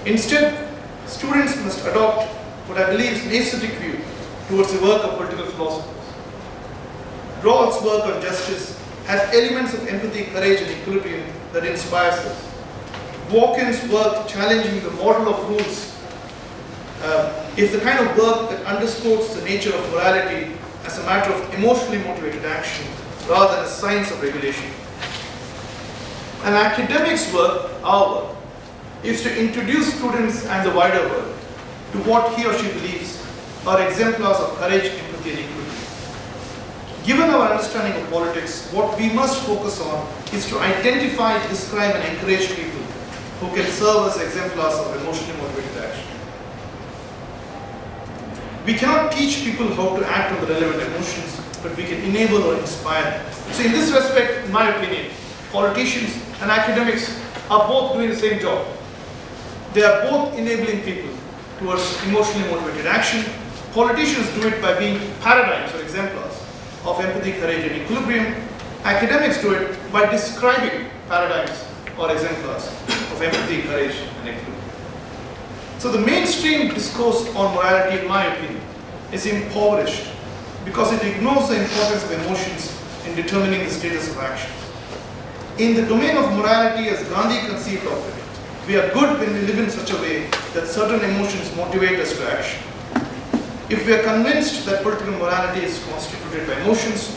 Instead, students must adopt what I believe is an aesthetic view towards the work of political philosophers. Rawls' work on justice has elements of empathy, courage, and equilibrium that inspires us. Dworkin's work challenging the model of rules is the kind of work that underscores the nature of morality as a matter of emotionally motivated action rather than a science of regulation. An academic's work, our work, is to introduce students and the wider world to what he or she believes are exemplars of courage, empathy, and equity. Given our understanding of politics, what we must focus on is to identify, describe, and encourage people who can serve as exemplars of emotionally motivated action. We cannot teach people how to act on the relevant emotions, but we can enable or inspire them. So in this respect, in my opinion, politicians and academics are both doing the same job. They are both enabling people towards emotionally motivated action. Politicians do it by being paradigms or exemplars of empathy, courage, and equilibrium. Academics do it by describing paradigms or exemplars of empathy, courage, and equilibrium. So the mainstream discourse on morality, in my opinion, is impoverished because it ignores the importance of emotions in determining the status of actions. In the domain of morality as Gandhi conceived of it, we are good when we live in such a way that certain emotions motivate us to action. If we are convinced that political morality is constituted by emotions,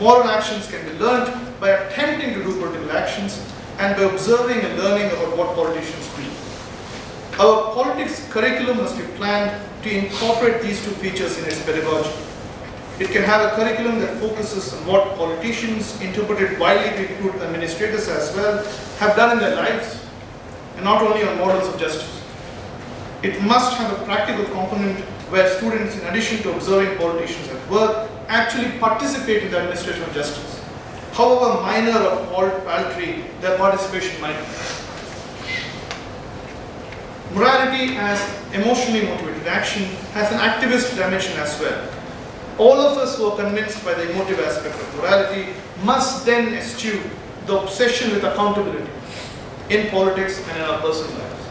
moral actions can be learned by attempting to do political actions and by observing and learning about what politicians do. Our politics curriculum must be planned to incorporate these two features in its pedagogy. It can have a curriculum that focuses on what politicians, interpreted widely to include administrators as well, have done in their lives, and not only on models of justice. It must have a practical component where students, in addition to observing politicians at work, actually participate in the administration of justice. However minor or paltry their participation might be. Morality as emotionally motivated action has an activist dimension as well. All of us who are convinced by the emotive aspect of morality must then eschew the obsession with accountability in politics and in our personal lives.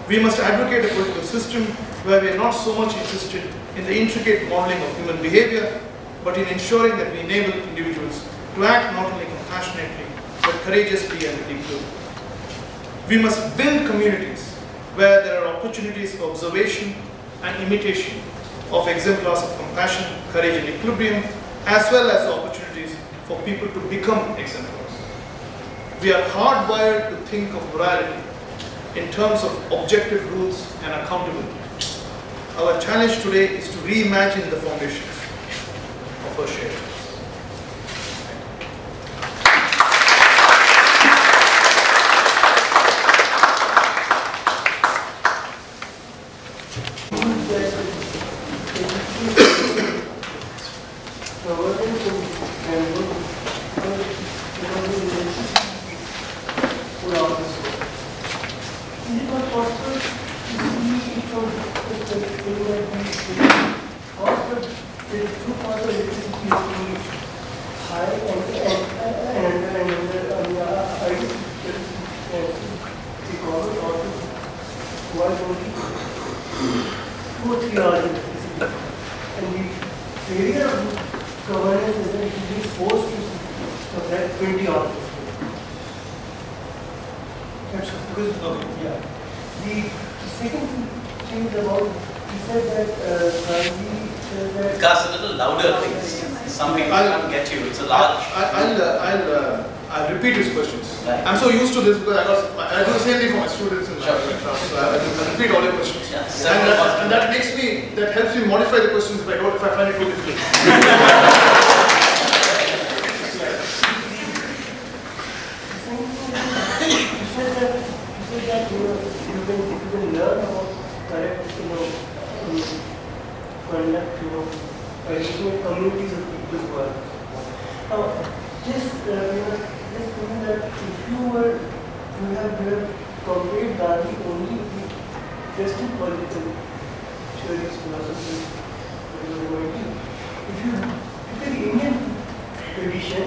We must advocate a political system where we are not so much interested in the intricate modeling of human behavior, but in ensuring that we enable individuals to act not only compassionately, but courageously and with equality. We must build communities where there are opportunities for observation and imitation of exemplars of compassion, courage, and equilibrium, as well as the opportunities for people to become exemplars. We are hardwired to think of morality in terms of objective rules and accountability. Our challenge today is to reimagine the foundations of our shared lives. I'll repeat his questions. Right. I'm so used to this because I do the same thing for my students in my class. So I repeat all your questions. Yeah, and that helps me modify the questions if I find it too difficult. You can learn about correct, conduct, communities of people who are. Just thinking that if you were to have compared Gandhi only with Western political theories, philosophies, if you look at the Indian tradition,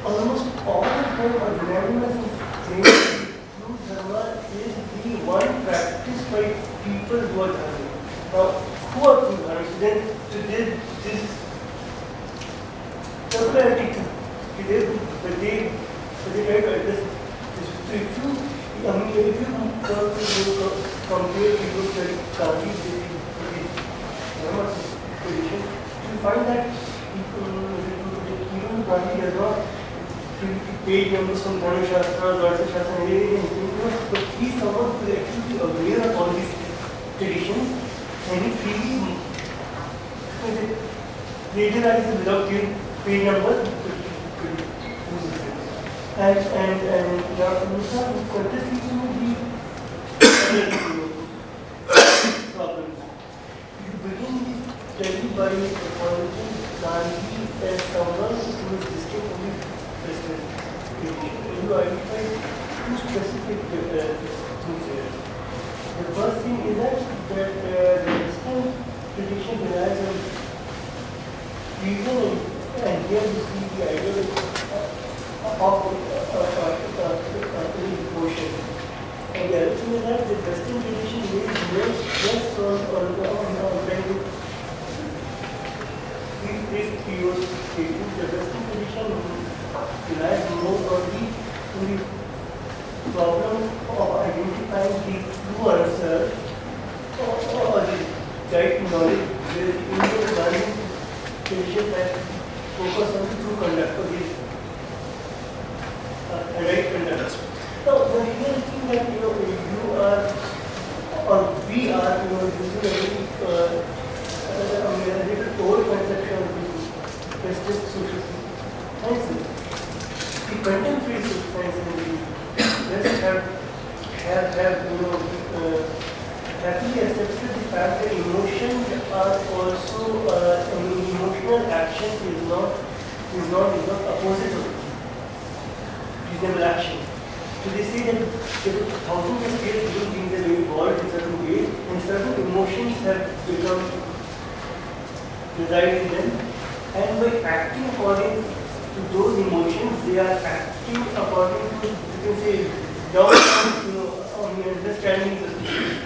almost all of them are unanimous in saying that true dharma is the one practiced by people who are dharma. Now, who are true dharma? Then this circularity thing. But they try to address this. So if you compare people like Gandhi, find that even Gandhi does not page numbers from Dharma Shastra, Artha Shastra, and anything, but he's someone who is actually aware of all these traditions, and he freely regionalizes without giving page numbers. And Musa, contest leads to the problems. You begin this study by acknowledging Gandhi as someone who is distinct from the president. You identify two specific things here. The first thing is that the Western tradition relies on reason, and here you see the idea of emotion. And the other thing is that the Western tradition lays less on trying to rephrase PO's statement. The Western tradition relies more on the problem of identifying the true answer or the right knowledge. The Indian Gandhian tradition that focus on the true conduct or the right conduct. Now, the real thing that you are or we are using a little old conception of the Western social sciences. The contemporary social sciences in the West have happily accepted the fact that emotions are also emotional action is not opposite of reasonable action. So they say that thousands of years human beings have evolved in certain ways, and certain emotions have become reside in them, and by acting according to those emotions, they are acting according to, you can say, down on the understanding of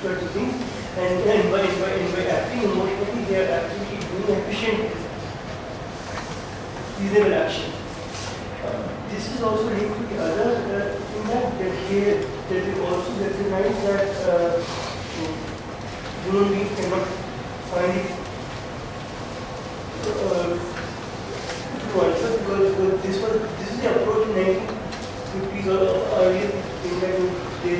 certain things, and by acting emotionally, they are actually doing efficient, reasonable action. This is also linked to the other thing that they also recognize that human beings cannot find it to answer, because this is the approach in 1950s or earlier in that they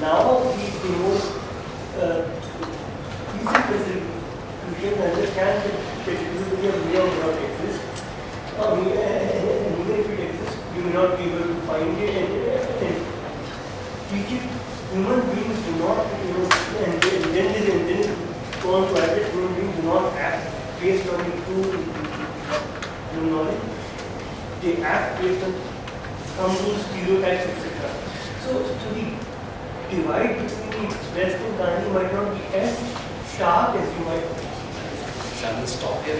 now the most easy present you can understand that pedagogy may or may not exist. And even if it exists, you may not be able to find it and teach it. Human beings do not, and then go on to add that human beings do not act based on the true knowledge. They act based on some stereotypes, etc. So the divide between the West and Gandhi might not be as sharp as you might think. Shall we stop here?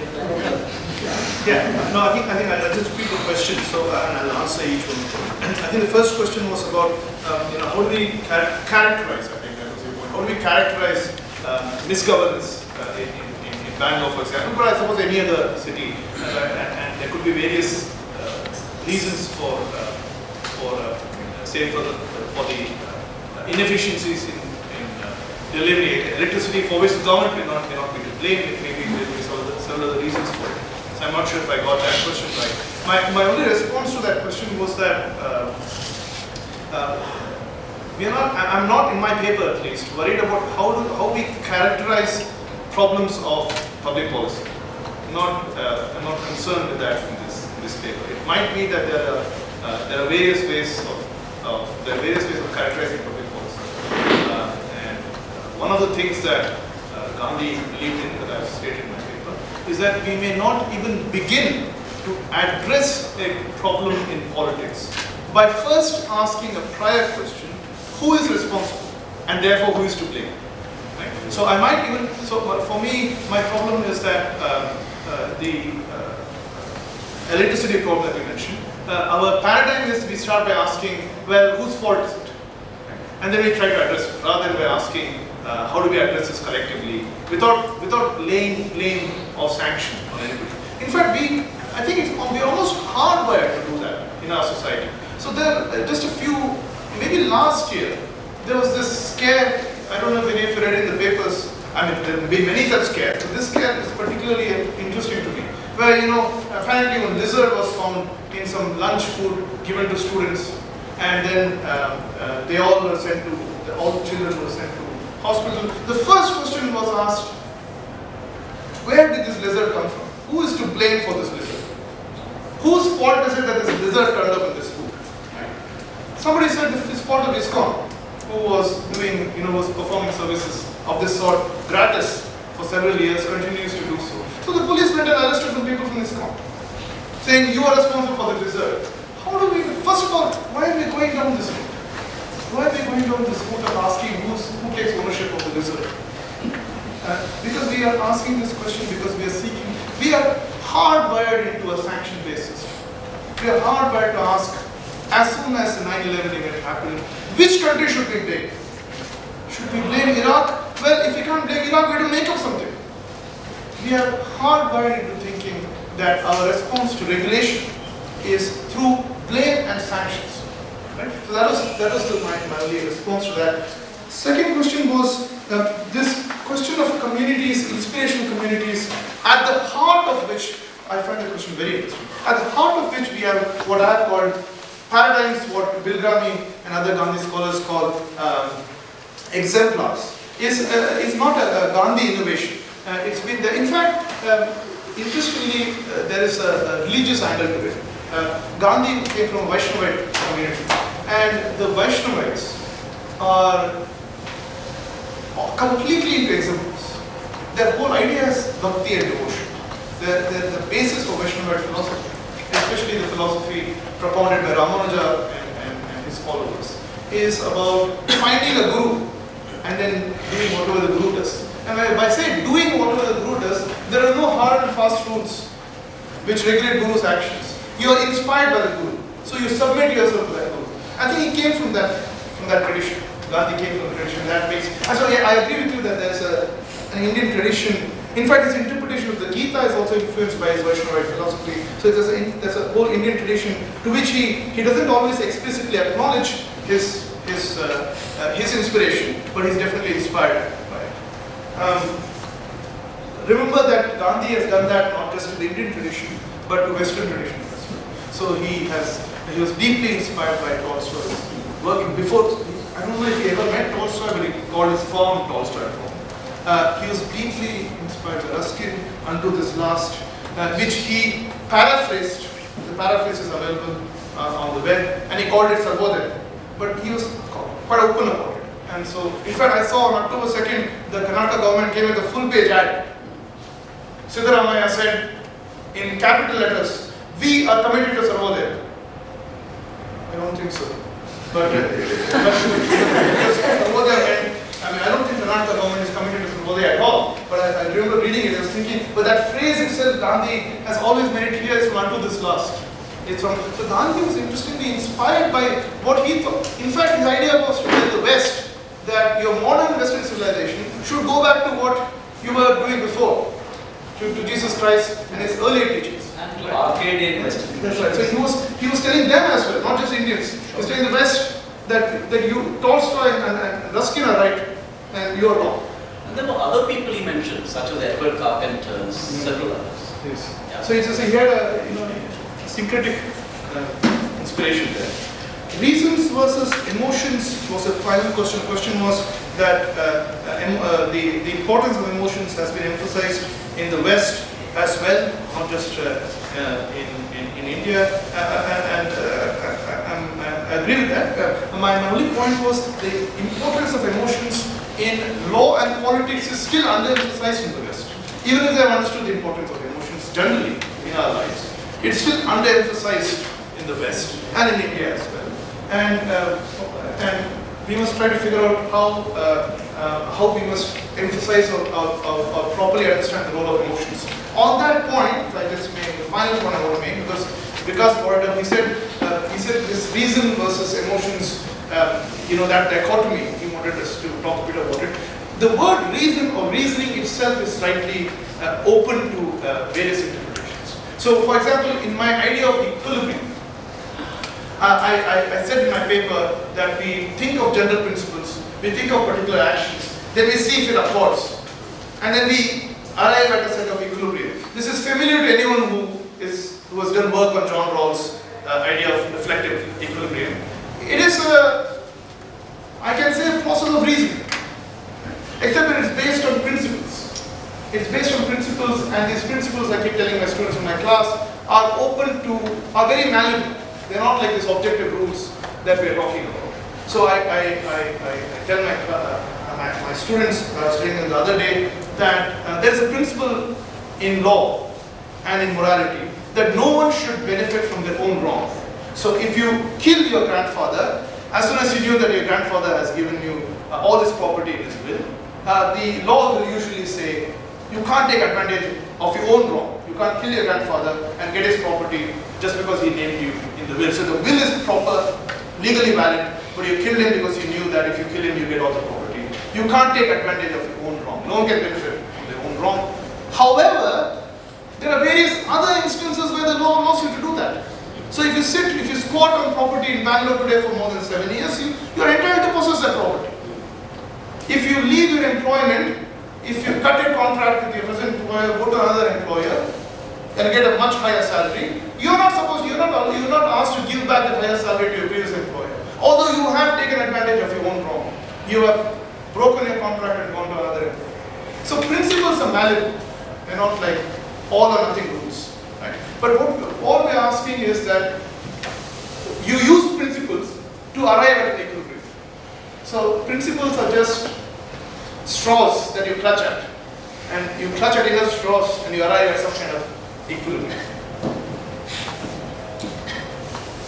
Yeah, no, I think I'll just repeat the question, so and I'll answer each one. I think the first question was about how do we characterize? I think that was your point. How do we characterize misgovernance in Bangalore, for example, but I suppose any other city, and there could be various reasons for the inefficiencies in delivery. Electricity, for which the government may not be to blame. It may be several other reasons for it. So I'm not sure if I got that question right. My only response to that question was that I'm not, in my paper at least, worried about how we characterize problems of public policy. I'm not concerned with that in this paper. It might be that there are various ways of characterizing public policy. And one of the things that Gandhi believed in, that I've stated in my paper, is that we may not even begin to address a problem in politics by first asking a prior question: who is responsible, and therefore who is to blame? Right? So I might even, for me, my problem is that the electricity problem that you mentioned, our paradigm is we start by asking, well, whose fault is it? And then we try to address it, rather than by asking, how do we address this collectively, without laying blame or sanction on anybody. In fact, I think we're almost hardwired to do that in our society. So there, just a few, maybe last year, there was this scare I don't know if any of you read in the papers, I mean, there have been many such scares, but this scare is particularly interesting to me. Where, apparently a lizard was found in some lunch food given to students, and then they all were sent to, all the children were sent to hospital. The first question was asked, where did this lizard come from? Who is to blame for this lizard? Whose fault is it that this lizard turned up in this food? Right? Somebody said it's fault of ISKCON, who was doing, was performing services of this sort gratis for several years, continues to do so. So the police went and arrested some people from ISKCON, saying you are responsible for the lizard. How do we, first of all, why are we going down this route? Why are we going down this route of asking who takes ownership of the lizard? Because we are asking this question because we are hardwired into a sanction-based system. We are hardwired to ask, as soon as the 9/11 event happened, which country should we blame? Should we blame Iraq? Well, if we can't blame Iraq, we have to make up something. We are hardwired into thinking that our response to regulation is through blame and sanctions. Right? So that was my only response to that. Second question was this question of communities, inspirational communities, at the heart of which, I find the question very interesting, at the heart of which we have what I have called paradigms, what Bilgrami and other Gandhi scholars call exemplars, is not a Gandhi innovation. It's been there. In fact, interestingly, there is a religious angle to it. Gandhi came from a Vaishnavite community, and the Vaishnavites are completely into exemplars. Their whole idea is bhakti and devotion. The basis for Vaishnavite philosophy, especially the philosophy propounded by Ramanuja and his followers, is about finding a guru and then doing whatever the guru does. And by saying doing whatever the guru does, there are no hard and fast rules which regulate guru's actions. You are inspired by the guru, so you submit yourself to that guru. I think he came from that tradition. Gandhi came from the tradition. That makes. And so I agree with you that there is an Indian tradition. In fact, his interpretation of the Gita is also influenced by his Vaishnavite philosophy. So there's a whole Indian tradition to which he doesn't always explicitly acknowledge his inspiration, but he's definitely inspired by it. Remember that Gandhi has done that not just to the Indian tradition, but to Western tradition as well. So he was deeply inspired by Tolstoy. Working before, I don't know if he ever met Tolstoy, but he called his form Tolstoy form. He was deeply inspired by Ruskin unto this last, which he paraphrased. The paraphrase is available on the web, and he called it Sarvodaya. But he was quite open about it. And so, in fact, I saw on October 2nd, the Karnataka government came with a full-page ad. Siddaramaiah said, in capital letters, "We are committed to Sarvodaya." I don't think so. But Sarvodaya, I don't think the Karnataka government is committed to Sarvodaya at all. But I remember reading it, I was thinking, but that phrase itself, Gandhi has always made it clear it's from unto this last. So Gandhi was interestingly inspired by what he thought. In fact, his idea was to tell the West that your modern Western civilization should go back to what you were doing before, to Jesus Christ and his earlier teachings. And to Arcadian Western. That's right. So he was telling them as well, not just Indians. He was telling the West that you, Tolstoy and Ruskin are right and you are wrong. And there were other people he mentioned, such as Edward Carpenter, several others. Yes. Yeah. So he had a syncretic inspiration there. Reasons versus emotions was a final question. The question was that the importance of emotions has been emphasized in the West as well, not just in India. And I agree with that. My only point was the importance of emotions in law and politics is still underemphasized in the West. Even if they have understood the importance of emotions generally in our lives, it's still underemphasized in the West and in India as well. And we must try to figure out how we must emphasize or properly understand the role of emotions. On that point, if I just make the final point I want to make, because Boredom, he said this reason versus emotions, that dichotomy, he wanted us to talk a bit about it. The word reason or reasoning itself is slightly open to various interpretations. So, for example, in my idea of equilibrium, I said in my paper that we think of general principles we think of particular actions, then we see if it accords, and then we arrive at a set of equilibrium. This is familiar to anyone who has done work on John Rawls' idea of reflective equilibrium. It is I can say a process of reasoning, except that it's based on principles. It's based on principles, and these principles, I keep telling my students in my class, are very malleable. They're not like these objective rules that we're talking about. So I tell my students, I was telling them the other day, that there's a principle in law and in morality that no one should benefit from their own wrong. So if you kill your grandfather, as soon as you knew that your grandfather has given you all his property in his will, the law will usually say you can't take advantage of your own wrong. You can't kill your grandfather and get his property just because he named you in the will. So the will is proper, legally valid, but you killed him because you knew that if you kill him, you get all the property. You can't take advantage of your own wrong. No one can benefit from their own wrong. However, there are various other instances where the law allows you to do that. So if you squat on property in Bangalore today for more than 7 years, you are entitled to possess that property. If you leave your employment, if you cut your contract with your present employer, go to another employer, and get a much higher salary, you're not asked to give back the higher salary to your previous employer. Although you have taken advantage of your own wrong. You have broken your contract and gone to another employer. So principles are malleable. They're not like all or nothing rules. Right? But all we're asking is that you use principles to arrive at an equilibrium. So principles are just straws that you clutch at. And you clutch at enough straws and you arrive at some kind of equilibrium.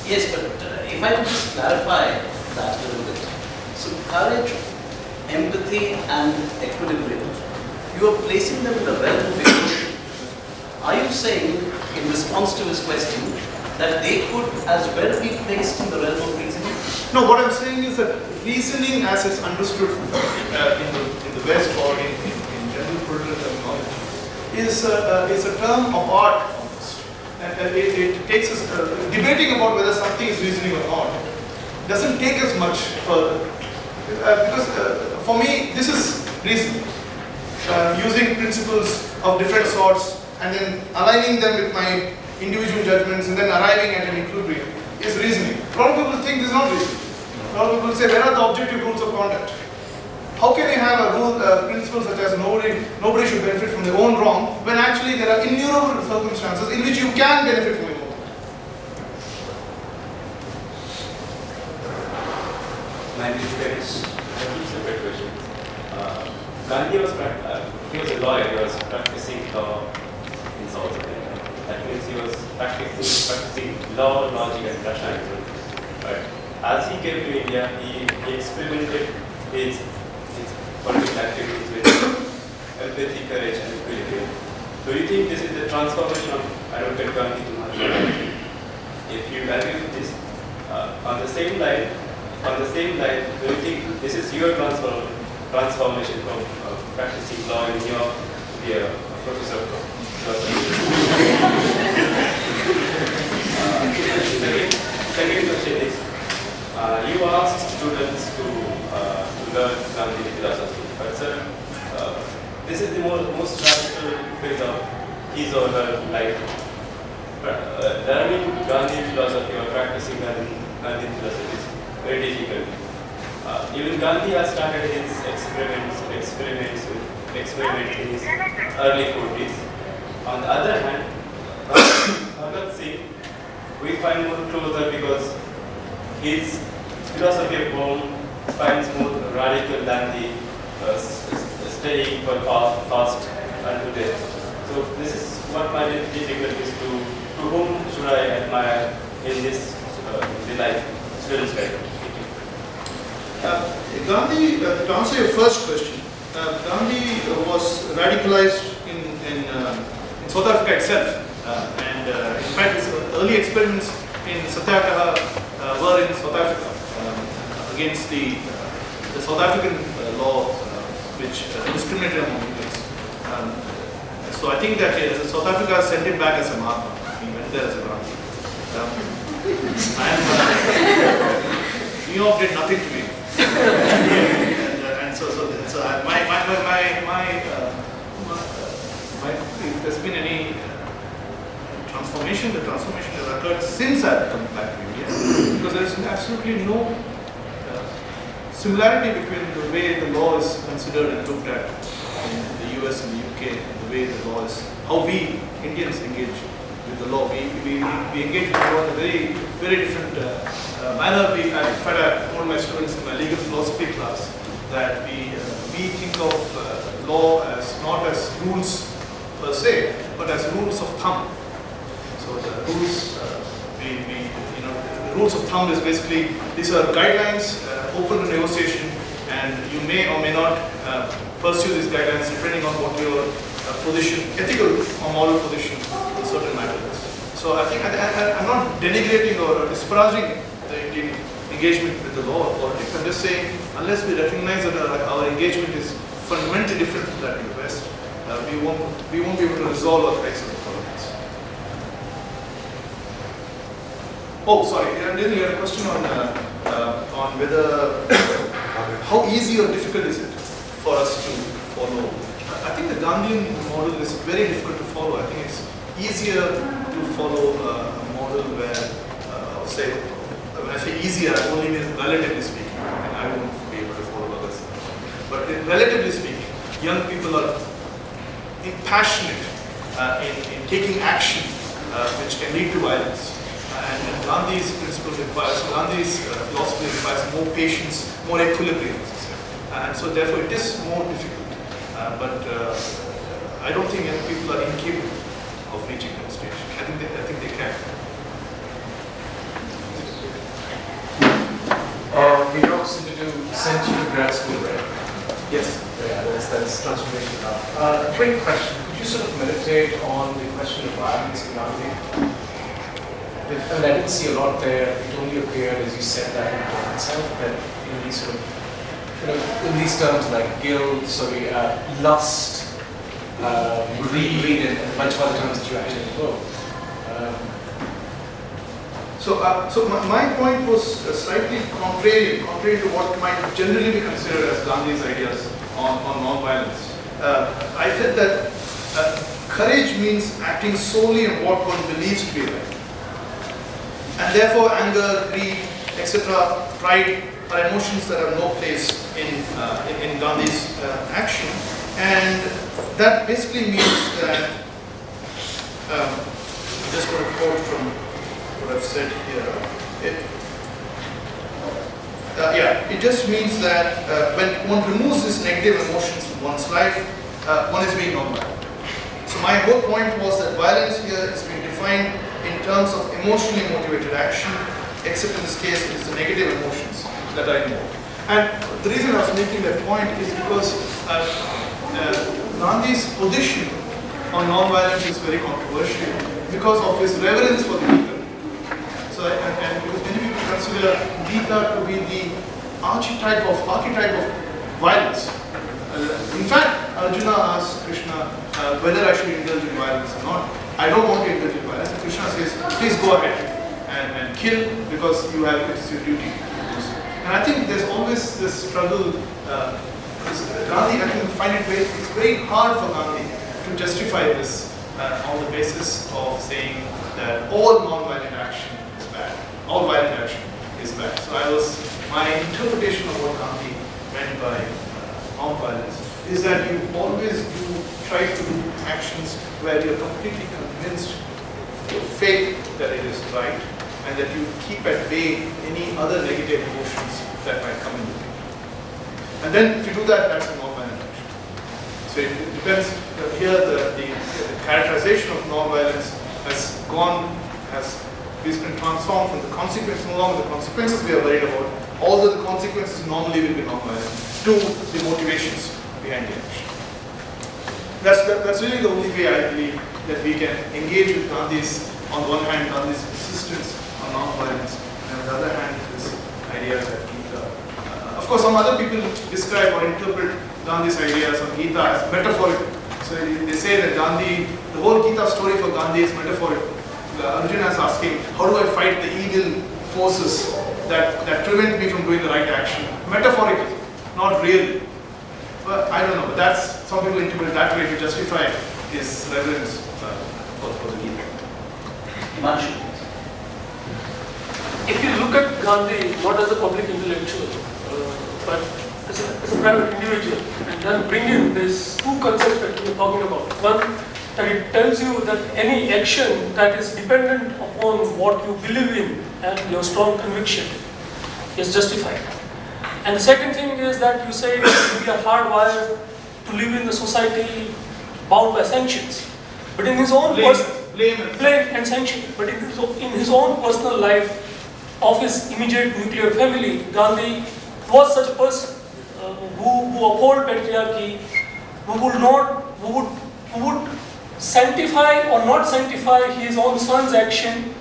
Yes, but if I could just clarify that a little bit. So courage, empathy and equilibrium, you are placing them in the realm of emotion. Are you saying, in response to his question, that they could as well be placed in the realm of reasoning? No, what I'm saying is that reasoning as it's understood in the West or in general political terminology is a term of art almost. And it takes us, debating about whether something is reasoning or not doesn't take us much further. Because for me, this is reasoning. Using principles of different sorts and then aligning them with my individual judgments and then arriving at an equilibrium is reasoning. A lot of people think this is not reasoning. A lot of people say, where are the objective rules of conduct? How can you have a rule, principle such as nobody should benefit from their own wrong when actually there are innumerable circumstances in which you can benefit from your own wrong? My name is Ganesh. I have two separate questions. Gandhi was he was a lawyer. He was practicing law in South Africa. That means he was practicing law, logic, and rationalism. But as he came to India, he experimented his political activities with empathy, courage, and equilibrium. Do you think this is the transformation of Advocate Gandhi to Mahatma Gandhi? If you agree with this, on the same line, do you think this is your transformation from practicing law in New York to be a professor of philosophy? Second question is, you asked students to learn Gandhi philosophy, but sir, this is the most radical phase of his or her life. Learning Gandhi philosophy or practicing Gandhi philosophy is very difficult. Even Gandhi has started his experiments in his early 40s. On the other hand, Bhagat Singh, we find more closer because his philosophy of home finds more radical than the staying for fast unto death. So this is what my difficulties to whom should I admire in this the life, student's life. Gandhi, to answer your first question, Gandhi was radicalized in South Africa itself, and in fact his early experiments in Satyagraha were in South Africa against the South African law which discriminated among Indians. So I think that South Africa sent him back as a Mahatma. He went there as a Gandhi. New York did nothing to me. transformation has occurred since I've come back to India, because there is absolutely no similarity between the way the law is considered and looked at in the US and the UK, and the way the law is, how we Indians engage with the law. We engage with the law in a very different manner. In fact, I told my students in my legal philosophy class that we think of law as not as rules per se, but as rules of thumb. So the rules, the rules of thumb is basically, these are guidelines open to negotiation, and you may or may not pursue these guidelines depending on what your position, ethical or moral position in certain matters. So I think I'm not denigrating or disparaging the Indian engagement with the law or politics. I'm just saying, unless we recognize that our engagement is fundamentally different from that in the West, we won't be able to resolve our crisis of politics. Oh, sorry, and then you had a question on whether how easy or difficult is it for us to follow. I think the Gandhian model is very difficult to follow. I think it's easier to follow a model where, say, when I say easier, I only mean relatively speaking, and I won't be able to follow others. But relatively speaking, young people are passionate in taking action which can lead to violence. And Gandhi's principle requires, Gandhi's philosophy requires more patience, more equilibrium, and so therefore it is more difficult. But I don't think young people are incapable of reaching that stage. I think they can. New York City sent you to grad school, right? Yes. Yeah, that's transformation now. Quick question. Could you sort of meditate on the question of violence in Gandhi? I mean, I didn't see a lot there. It only appeared, as you said, that in the itself, that in these sort of, in these terms like guilt, lust, greed, and a bunch of other terms that you actually invoke. So my point was slightly contrary to what might generally be considered as Gandhi's ideas on non-violence. I said that courage means acting solely on what one believes to be right. And therefore anger, greed, etc., pride are emotions that have no place in Gandhi's action. And that basically means that, I'm just going to quote from what I've said here. It just means that when one removes these negative emotions from one's life, one is being non-violent. So my whole point was that violence here is being defined in terms of emotionally motivated action, except in this case it is the negative emotions that are involved. And the reason I was making that point is because Gandhi's position on non-violence is very controversial because of his reverence for the Gita. So, and because many people consider Gita to be the archetype of violence. In fact, Arjuna asked Krishna whether I should indulge in violence or not. I don't want to indulge in violence. And Krishna says, please go ahead and kill because it's your duty to do so. And I think there's always this struggle. Gandhi, I think, it's very hard for Gandhi to justify this on the basis of saying that all non-violent action is bad. All violent action is bad. So my interpretation of what Gandhi meant by non-violence is that you always try to do actions where you're completely convinced, your faith that it is right, and that you keep at bay any other negative emotions that might come in. And then if you do that, that's a non-violent action. So it depends. Here the characterization of non-violence has been transformed from the consequence, no longer the consequences we are worried about, although the consequences normally will be non-violent, to the motivations behind the action. That's really the only way I believe that we can engage with Gandhi's, on one hand, Gandhi's insistence on non-violence, and on the other hand, this idea that Gita. Of course, some other people describe or interpret Gandhi's ideas on Gita as metaphorical. So they say that Gandhi, the whole Gita story for Gandhi is metaphorical. Arjuna is asking, how do I fight the evil forces that prevent me from doing the right action? Metaphorical, not real. But I don't know, but some people interpret that way to justify his reverence for the Gita. Himanshu. If you look at Gandhi not as a public intellectual, but as a private individual, and then bring in these two concepts that we are talking about. One, that it tells you that any action that is dependent upon what you believe in and your strong conviction is justified. And the second thing is that you say that we are hardwired to live in the society bound by sanctions. But in his own blame and sanction. But in his own personal life of his immediate nuclear family, Gandhi was such a person who upheld patriarchy, who would sanctify or not sanctify his own son's action,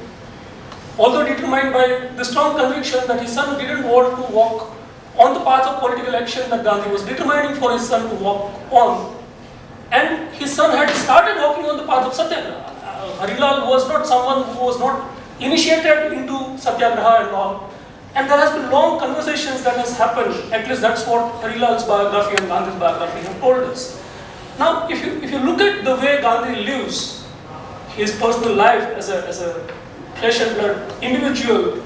although determined by the strong conviction that his son didn't want to walk on the path of political action that Gandhi was determining for his son to walk on. And his son had started walking on the path of Satyagraha. Harilal was not someone who was not initiated into Satyagraha and all. And there has been long conversations that has happened, at least that's what Harilal's biography and Gandhi's biography have told us. Now, if you look at the way Gandhi lives his personal life as a flesh and blood individual,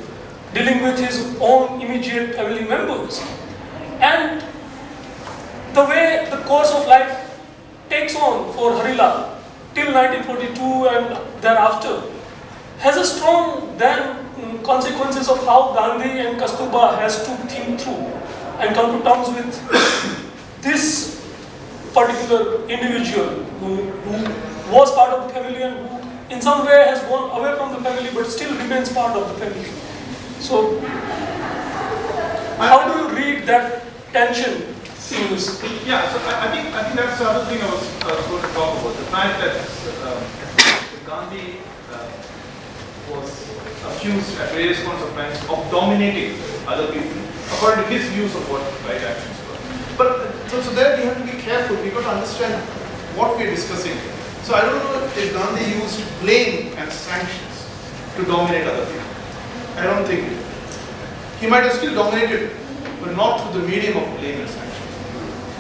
dealing with his own immediate family members, and the way the course of life takes on for Harilal till 1942 and thereafter, has a strong then consequences of how Gandhi and Kasturba has to think through and come to terms with this particular individual who was part of the family and who in some way has gone away from the family but still remains part of the family. So, how do you read that tension in this? Yeah, so I think that's the other thing I was going to talk about. The fact that Gandhi was accused at various points of time of dominating other people according to his views of what right actions were. But so there we have to be careful. We've got to understand what we're discussing. So I don't know if Gandhi used blame and sanctions to dominate other people. I don't think he might have still dominated, but not through the medium of blame and sanctions.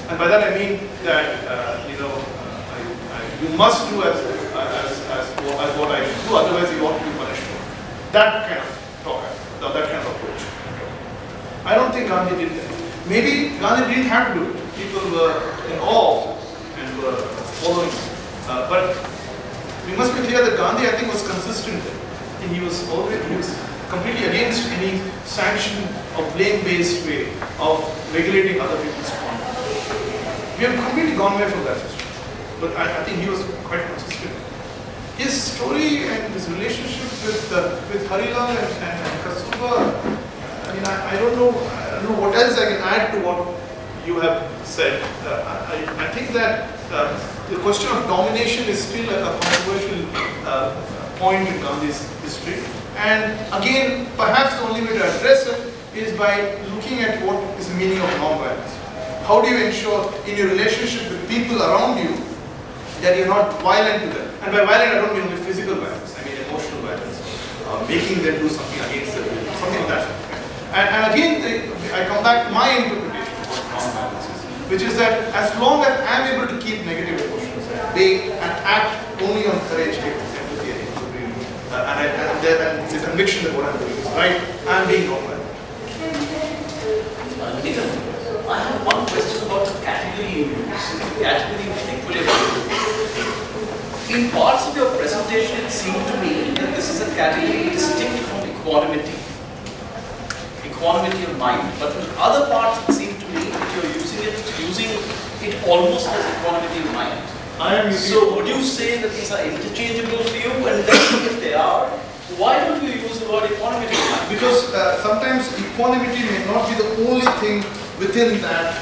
And by that I mean that you must do as what I should do, otherwise you ought to be punished for. That kind of talk, that kind of approach. I don't think Gandhi did that. Maybe Gandhi didn't have to do it. People were in awe and were following. But we must be clear that Gandhi, I think, was consistent. He was completely against any sanction or blame-based way of regulating other people's conduct. We have completely gone away from that system. But I think he was quite consistent. His story and his relationship with Harilal and Kasturba, I mean, I don't know what else I can add to what you have said. I think that the question of domination is still a controversial point in Gandhi's history. And again, perhaps the only way to address it is by looking at what is the meaning of non-violence. How do you ensure in your relationship with people around you that you're not violent to them? And by violent, I don't mean only physical violence, I mean emotional violence, making them do something against them, something like that. And again, I come back to my interpretation of what non-violence is, which is that as long as I'm able to keep negative emotions at bay and act only on courage, empathy, and equilibrium, and the conviction that what I'm doing is right, I'm being non-violent. Nigam, I have one question about the category you use, the category of equilibrium. In parts of your presentation, it seemed to me that this is a category distinct from equanimity of mind. But in other parts, it seemed to me that you're using it almost as equanimity of mind. So would you say that these are interchangeable for you? And then if they are, why don't you use the word equanimity of mind? Because sometimes equanimity may not be the only thing within that,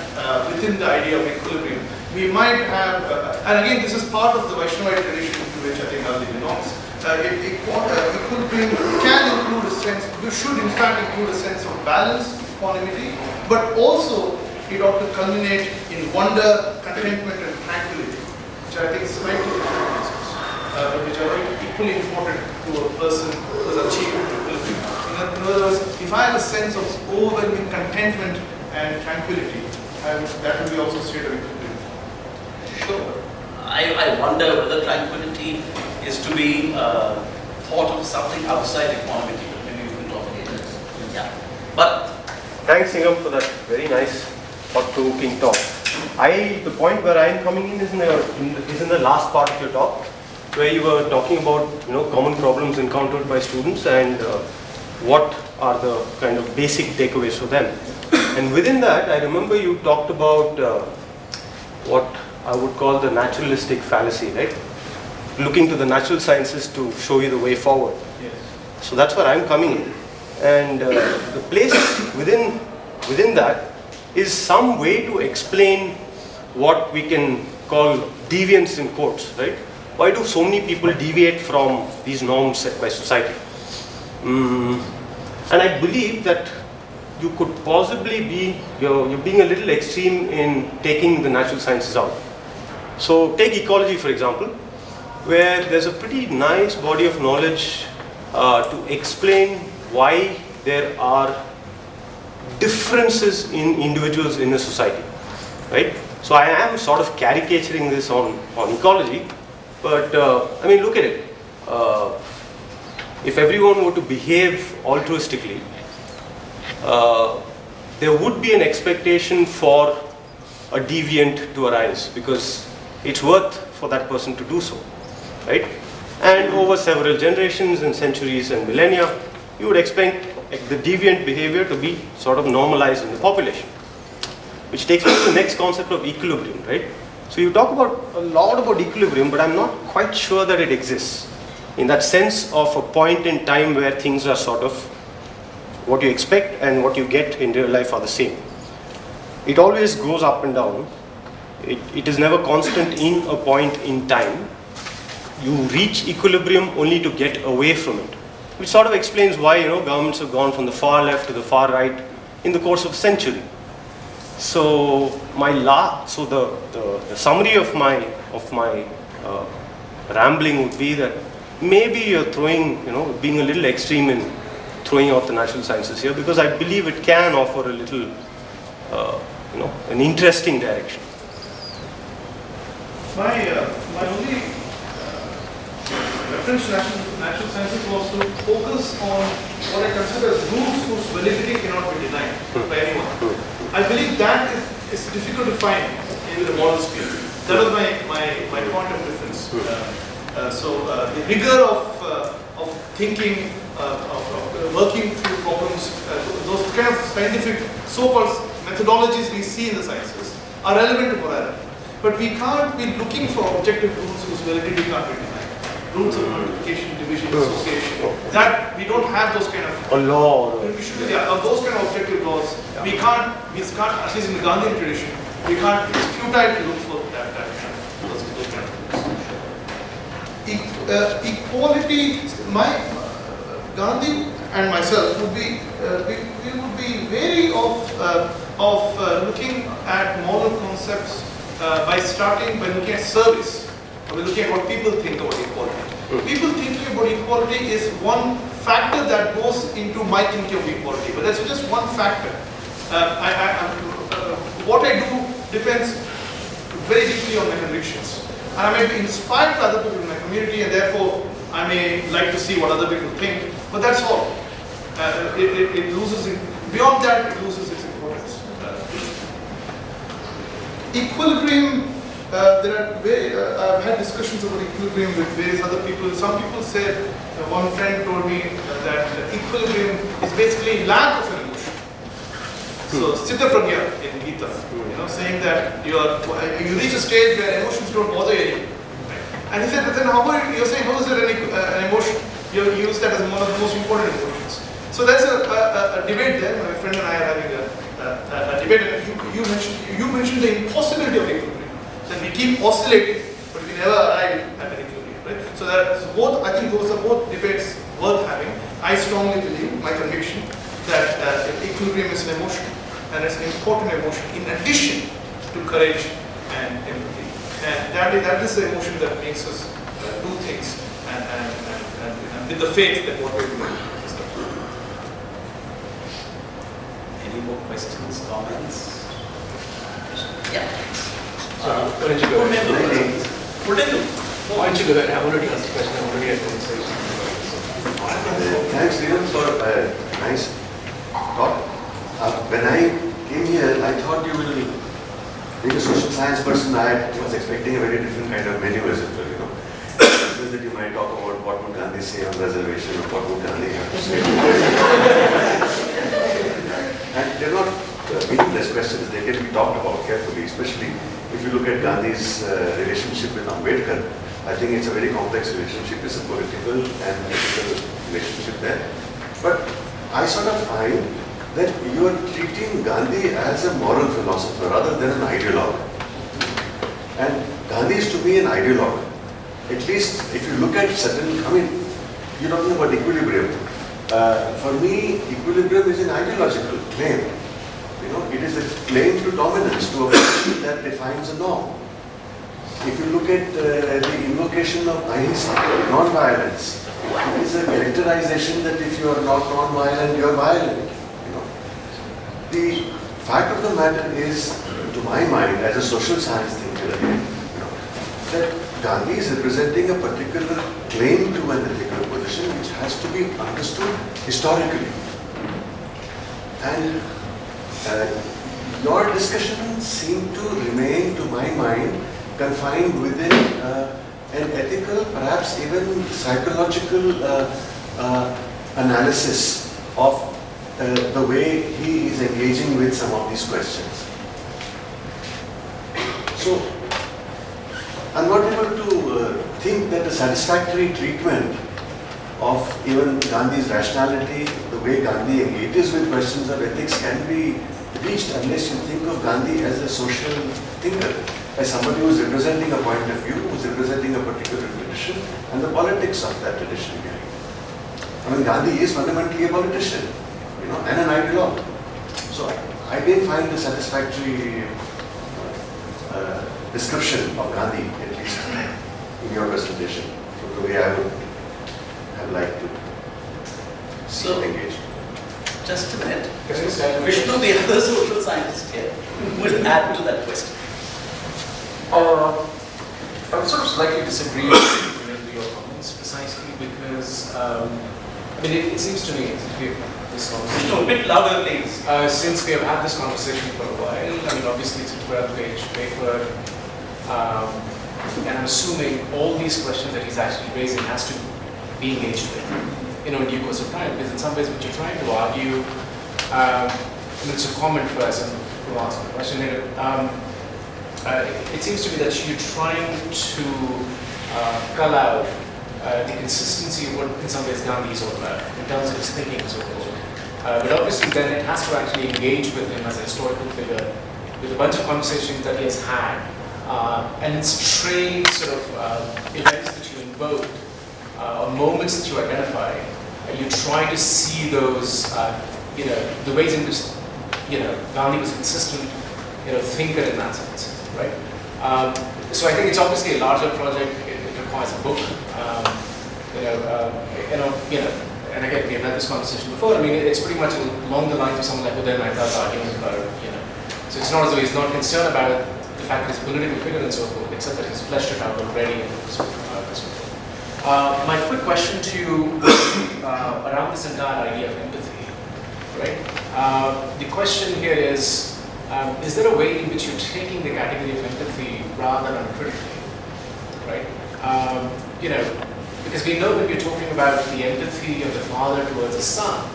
within the idea of equilibrium. We might have, and again, this is part of the Vaishnavite tradition to which I think Gandhi belongs. Equilibrium can include a sense, should in fact include a sense of balance, equanimity, but also it ought to culminate in wonder, contentment, and tranquility, which I think is slightly different concepts, but which are equally important to a person who has achieved equilibrium. In other words, if I have a sense of overwhelming contentment and tranquility, that will be also a state of equilibrium. Sure. I wonder whether tranquility is to be thought of something outside equanimity, but maybe we can talk later. Yeah. But thanks, Nigam, for that very nice, thought-provoking talk. The point where I am coming in is in the last part of your talk, where you were talking about common problems encountered by students and what are the kind of basic takeaways for them. And within that, I remember you talked about what I would call the naturalistic fallacy, right? Looking to the natural sciences to show you the way forward. Yes. So that's where I'm coming in. And the place within that is some way to explain what we can call deviance in quotes, right? Why do so many people deviate from these norms set by society? And I believe that you could possibly be, you're being a little extreme in taking the natural sciences out. So take ecology, for example, where there's a pretty nice body of knowledge to explain why there are differences in individuals in a society, right? So I am sort of caricaturing this on ecology, but I mean, look at it. If everyone were to behave altruistically, there would be an expectation for a deviant to arise because it's worth for that person to do so, right? And over several generations and centuries and millennia, you would expect the deviant behavior to be sort of normalized in the population. Which takes me to the next concept of equilibrium, right? So you talk about a lot about equilibrium, but I'm not quite sure that it exists in that sense of a point in time where things are sort of what you expect and what you get in real life are the same. It always goes up and down. It is never constant in a point in time. You reach equilibrium only to get away from it, which sort of explains why governments have gone from the far left to the far right in the course of a century. So the summary of my rambling would be that maybe you're being a little extreme in throwing out the natural sciences here, because I believe it can offer a little an interesting direction. My only reference to natural sciences was to focus on what I consider as rules whose validity cannot be denied by anyone. I believe that is difficult to find in the modern field. That was my point of difference. The rigor of thinking, of working through problems, those kind of scientific so-called methodologies we see in the sciences are relevant to morality. But we can't be looking for objective rules whose validity can't be denied. Rules of multiplication, division, association. That we don't have those kind of a law. Those kind of objective laws. Yeah. We can't, at least in the Gandhian tradition, it's futile to look for that kind of those kind of rules. Equality, Gandhi and myself would be we would be wary of looking at moral concepts by looking at service. We're looking at what people think about equality. People thinking about equality is one factor that goes into my thinking of equality, but that's just one factor. What I do depends very deeply on my convictions. And I may be inspired by other people in my community, and therefore I may like to see what other people think, but that's all. It loses, beyond that, it loses its importance. Equilibrium. I've had discussions about equilibrium with various other people. Some people said, one friend told me that equilibrium is basically lack of an emotion. So, Siddha Pragya in Gita, saying that you reach a stage where emotions don't bother you. And he said, but then you're saying, how is it an emotion? You use that as one of the most important emotions. So there's a debate there. My friend and I are having a debate. And you mentioned the impossibility of equilibrium. That we keep oscillating, but we never arrive at an equilibrium, right? So I think those are both debates worth having. I strongly believe, my conviction, that equilibrium is an emotion, and it's an important emotion in addition to courage and empathy. And that is the emotion that makes us do things and with the faith that what we're doing is the truth. Any more questions, comments? Yeah. Why don't you go ahead? Why don't you go ahead? I wanted to ask the question. I already had conversation. Thanks, Nigam, for a nice talk. When I came here, I thought you will, being a social science person, I was expecting a very different kind of menu as well, you know. That you might talk about what would Gandhi say on reservation or what would Gandhi have to say. And they're not meaningless questions, they can be talked about carefully, especially if you look at Gandhi's relationship with Ambedkar. I think it's a very complex relationship, it's a political and ethical relationship there. But I sort of find that you are treating Gandhi as a moral philosopher rather than an ideologue. And Gandhi is to me an ideologue. At least if you look at certain, I mean, you're talking about equilibrium. For me, equilibrium is an ideological claim. You know, it is a claim to dominance, to a position that defines a norm. If you look at the invocation of ahimsa, non-violence, it is a characterization that if you are not non-violent, you are violent. You know, the fact of the matter is, to my mind, as a social science thinker, again, you know, that Gandhi is representing a particular claim to an ethical position which has to be understood historically. And your discussions seem to remain, to my mind, confined within an ethical, perhaps even psychological analysis of the way he is engaging with some of these questions. So, I'm not able to think that a satisfactory treatment of even Gandhi's rationality, the way Gandhi engages with questions of ethics can be reached unless you think of Gandhi as a social thinker, as somebody who is representing a point of view, who is representing a particular tradition and the politics of that tradition. I mean, Gandhi is fundamentally a politician, you know, and an ideologue. So I didn't find a satisfactory description of Gandhi, at least in your presentation, the way I would have liked to see it engaged. Just a minute. Vishnu, the other social scientist here, will add to that question. I would sort of slightly disagree with your comments precisely because, I mean, it seems to me that we've had this conversation. No, a bit louder, please. Since we have had this conversation for a while, I mean, obviously it's a 12-page paper, and I'm assuming all these questions that he's actually raising has to be engaged with, you know, in due course of time, because in some ways what you're trying to argue, and it's a comment first, and we'll answer the question later. It seems to me that you're trying to cull out the consistency of what in some ways Gandhi is all about, in terms of his thinking and so forth. But obviously then it has to actually engage with him as a historical figure, with a bunch of conversations that he has had, and stray sort of events that you invoke, or moments that you identify, you try to see those, you know, the ways in which, you know, Gandhi was a consistent, you know, thinker in that sense, right? So I think it's obviously a larger project. It requires a book, and again, we have had this conversation before. I mean, it's pretty much along the lines of someone like Uday Mehta's argument about, you know, so it's not as though he's not concerned about the fact that he's a political figure and so forth, except that he's fleshed it out already and so forth. My quick question to you around this entire idea of empathy, right? The question here is there a way in which you're taking the category of empathy rather uncritically, right? You know, because we know when we're talking about the empathy of the father towards his son,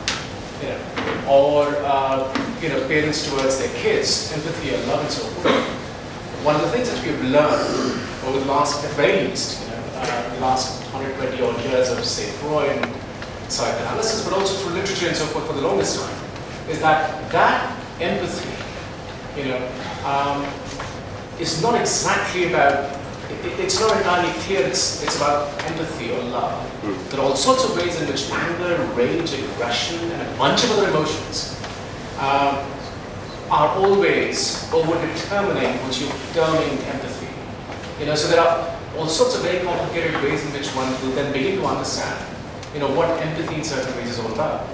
you know, or you know, parents towards their kids, empathy and love and so forth. One of the things that we've learned over the last, at the very least, you know, the last 120 odd years of, say, Freud and psychoanalysis, but also through literature and so forth for the longest time, is that that empathy, you know, is not exactly about, it's not entirely clear it's about empathy or love. There are all sorts of ways in which anger, rage, aggression, and a bunch of other emotions are always over-determining what you're terming empathy. You know, so there are all sorts of very complicated ways in which one will then begin to understand, you know, what empathy in certain ways is all about,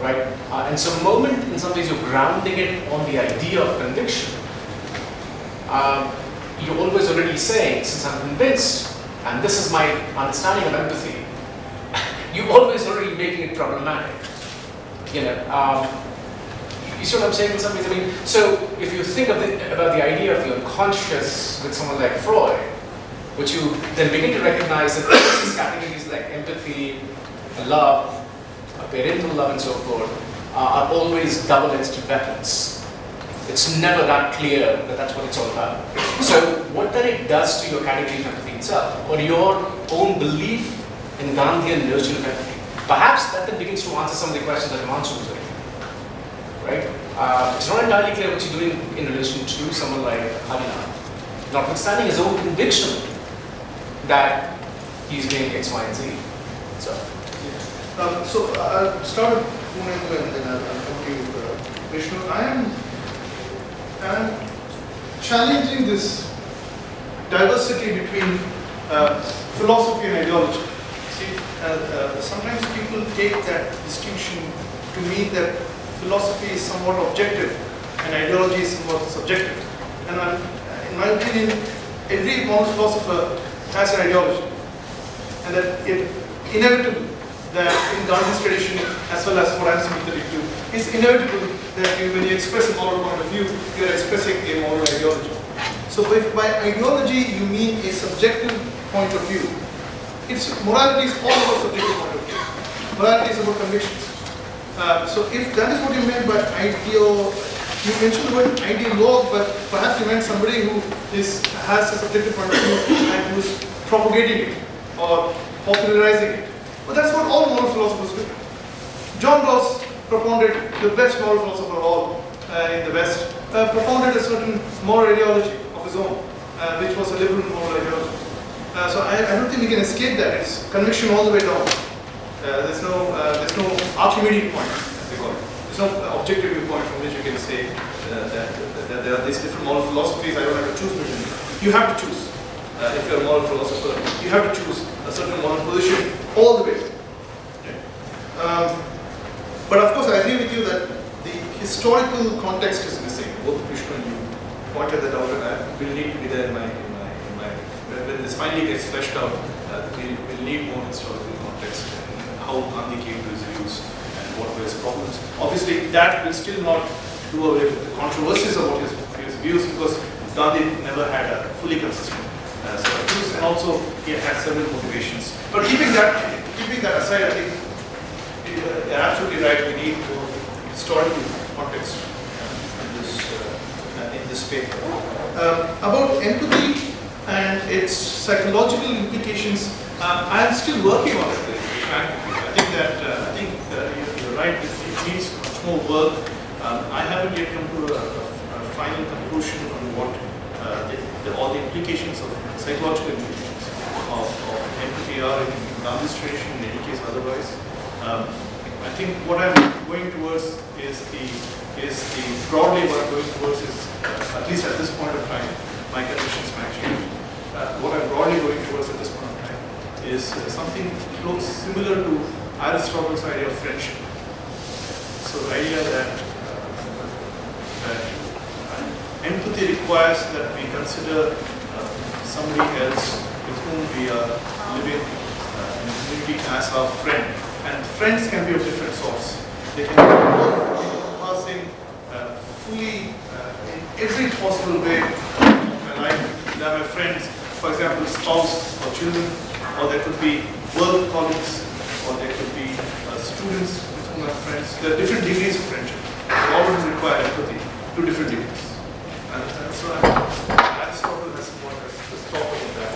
right? And so the moment, in some ways, you're grounding it on the idea of conviction, you're always already saying, since I'm convinced, and this is my understanding of empathy, you're always already making it problematic. You know, you see what I'm saying in some ways? I mean, so if you think of about the idea of the unconscious with someone like Freud, which you then begin to recognize that these categories like empathy, love, parental love and so forth, are always double-edged weapons. It's never that clear that that's what it's all about. So what then it does to your category of empathy itself, or your own belief in Gandhian notion of empathy, perhaps that then begins to answer some of the questions that Himanshu was raising. Right? It's not entirely clear what you're doing in relation to someone like Harina, notwithstanding his own conviction that he's doing X, Y, and Z. So I'll start with Pune and then I'll come to you, Vishnu. I am challenging this diversity between philosophy and ideology. See, sometimes people take that distinction to mean that philosophy is somewhat objective and ideology is somewhat subjective. And in my opinion, every modern philosopher has an ideology. And that it inevitable that in Gandhi's tradition, as well as what I'm sympathetic to, it's inevitable that when you express a moral point of view, you're expressing a moral ideology. So if by ideology you mean a subjective point of view, morality is all about subjective point of view. Morality is about convictions. So if that is what you meant by ideal, you mentioned the word ideologue, but perhaps you meant somebody who has a subjective point of view and who is propagating it or popularizing it. But that's what all moral philosophers do. John Rawls propounded, the best moral philosopher of all in the West, propounded a certain moral ideology of his own, which was a liberal moral ideology. So I don't think we can escape that. It's conviction all the way down. There's no Archimedean point, as they call it. There's no objective viewpoint from which you can say that there are these different moral philosophies. I don't have to choose between them. You have to choose. If you're a moral philosopher, you have to choose a certain moral position all the way. Okay. But of course, I agree with you that the historical context is missing. Both Vishnu and you pointed that out, and I will need to be there in my when this finally gets fleshed out. We'll need more historical context and how Gandhi came to his views and what were his problems. Obviously, that will still not do away with the controversies about his views, because Gandhi never had a fully consistent set of views, and also he had several motivations. But keeping that aside, I think you're absolutely right. We need more historical context in this paper. About empathy and its psychological implications, I am still working on it. I think you're right. It needs much more work. I haven't yet come to a final conclusion on what all the implications of psychological implications of empathy are in Gandhi's tradition, in any case otherwise. I think what I'm going towards is broadly what I'm going towards is, at least at this point of time, my conditions might change. What I'm broadly going towards at this point of time is something close, similar to Aristotle's idea of friendship. So the idea that empathy requires that we consider somebody else with whom we are living in a community as our friend. And friends can be of different sorts. They can be passing fully in every possible way of my life. They are my friends, for example, spouse or children, or there could be work colleagues, or there could be students with whom I'm friends. There are different degrees of friendship. They all require empathy to different degrees. And so Aristotle has more to talk about that.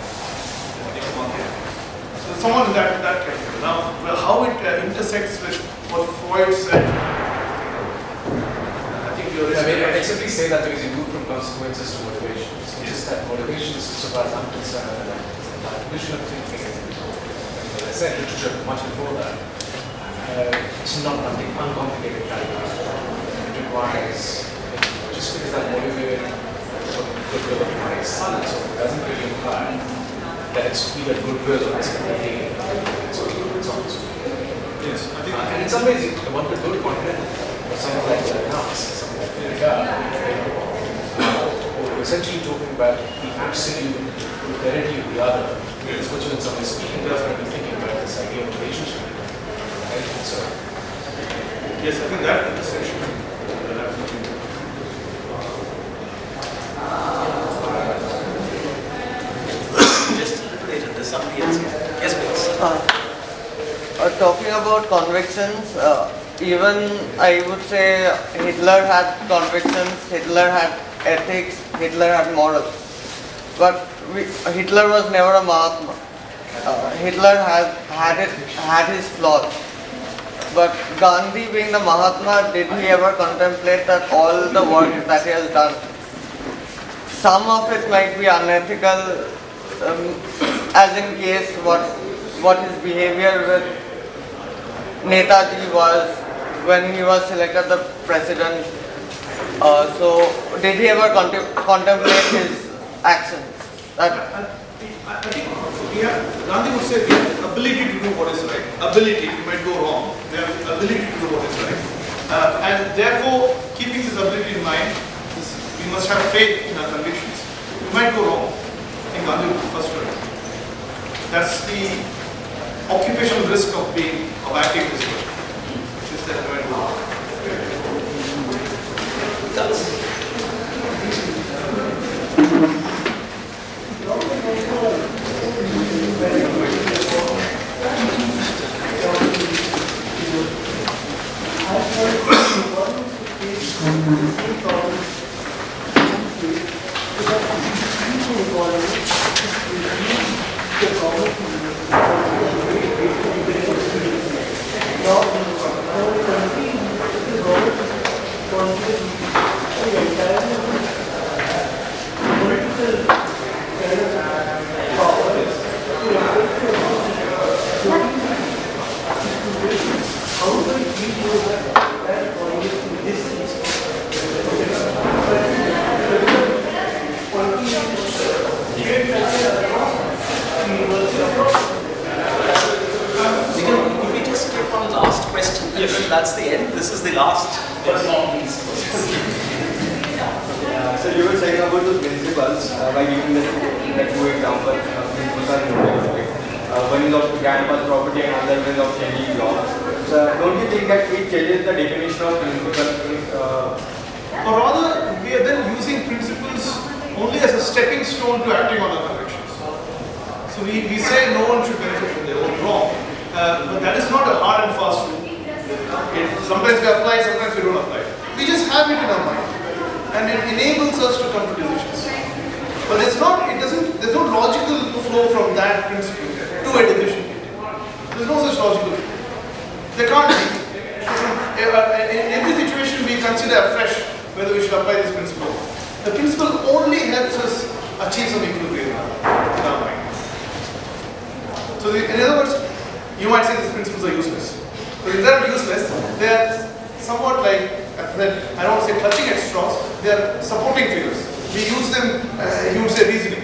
So someone in that category. Now, how it intersects with what Freud said, I think you're I simply say that because you move from consequences to motivations. It's just that motivations, so far as I'm concerned, and the definition of thinking, as I said, literature much before that, it's not nothing uncomplicated category. It requires, just because I'm motivated for the goodwill of my son, so it doesn't really imply that it's either goodwill or expectation. Yes, I think. And in some ways, one could go to continental, or something like that, something like we're essentially talking about the absolute identity of the other. Is what you're in some ways speaking about when you're thinking about this idea of relationship. Anything, sir? Yes, I think that intersection. Just a little later, there's somebody else here. Yes, please. Talking about convictions, even I would say Hitler had convictions, Hitler had ethics, Hitler had morals. But Hitler was never a Mahatma. Hitler had his flaws. But Gandhi being the Mahatma, did he ever contemplate that all the work that he has done, some of it might be unethical, as in case what his behavior with Netaji was when he was selected the president. So did he ever contemplate his actions? I think Gandhi would say we have the ability to do what is right. Ability, we might go wrong. We have the ability to do what is right. And therefore, keeping this ability in mind, we must have faith in our convictions. We might go wrong. I think Gandhi would be first right. That's the occupational risk of acting this way. Is that we might go wrong. That's the end. This is the last, but not least. So you were saying about the principles by giving the two examples. Principles are noted. One is of grandpa's property and another is of changing law. So don't you think that it changes the definition of principle? Or rather, we are then using principles only as a stepping stone to acting on our convictions. So we say no one should benefit from their own wrong, but that is not a hard and fast rule. Sometimes we apply, sometimes we don't apply. We just have it in our mind, and it enables us to come to decisions. But there's no logical flow from that principle to a decision. There's no such logical flow. There can't be. In every situation we consider afresh whether we should apply this principle. The principle only helps us achieve some equilibrium in our mind. So in other words, you might say these principles are useless. But if they are useless, they are somewhat like, I don't want to say clutching at straws, they are supporting figures. We use them, you would say reasoning.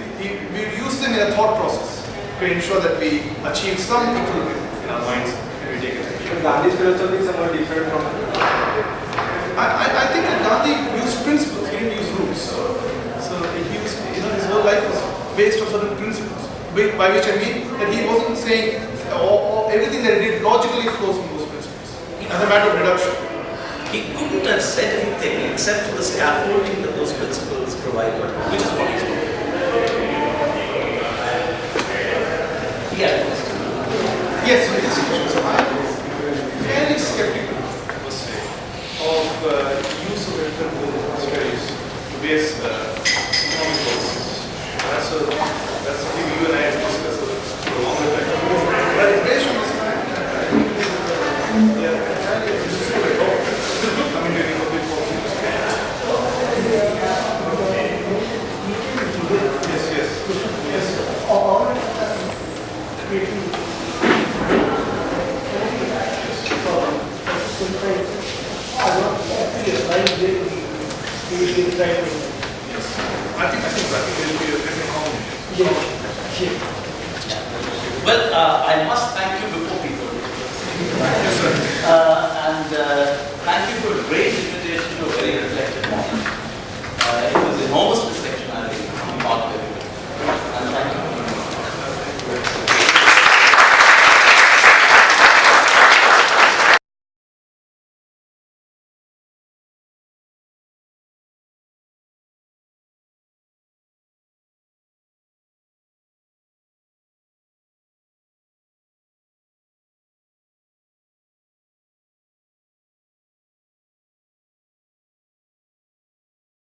We use them in a thought process to ensure that we achieve some equilibrium in our minds when we take it. Gandhi's philosophy is somewhat different from I think that Gandhi used principles, he didn't use rules. So he used, his whole life was based on certain principles. By which I mean that he wasn't saying everything that he did logically flows from those principles. As a matter of deduction. He couldn't have said anything except for the scaffolding that those principles provided, which is what he's doing. Yeah. Yes, so this question. So I'm fairly skeptical, I must say, of use of interval studies to base economic policies. That's something you and I have discussed for a longer time. But based on this fact, they are entirely useful at all. I mean, really public policy. I think there will be a different combination. Well, I must thank you before people. Yes, sir. And thank you for a great invitation to a very reflective moment. It was enormous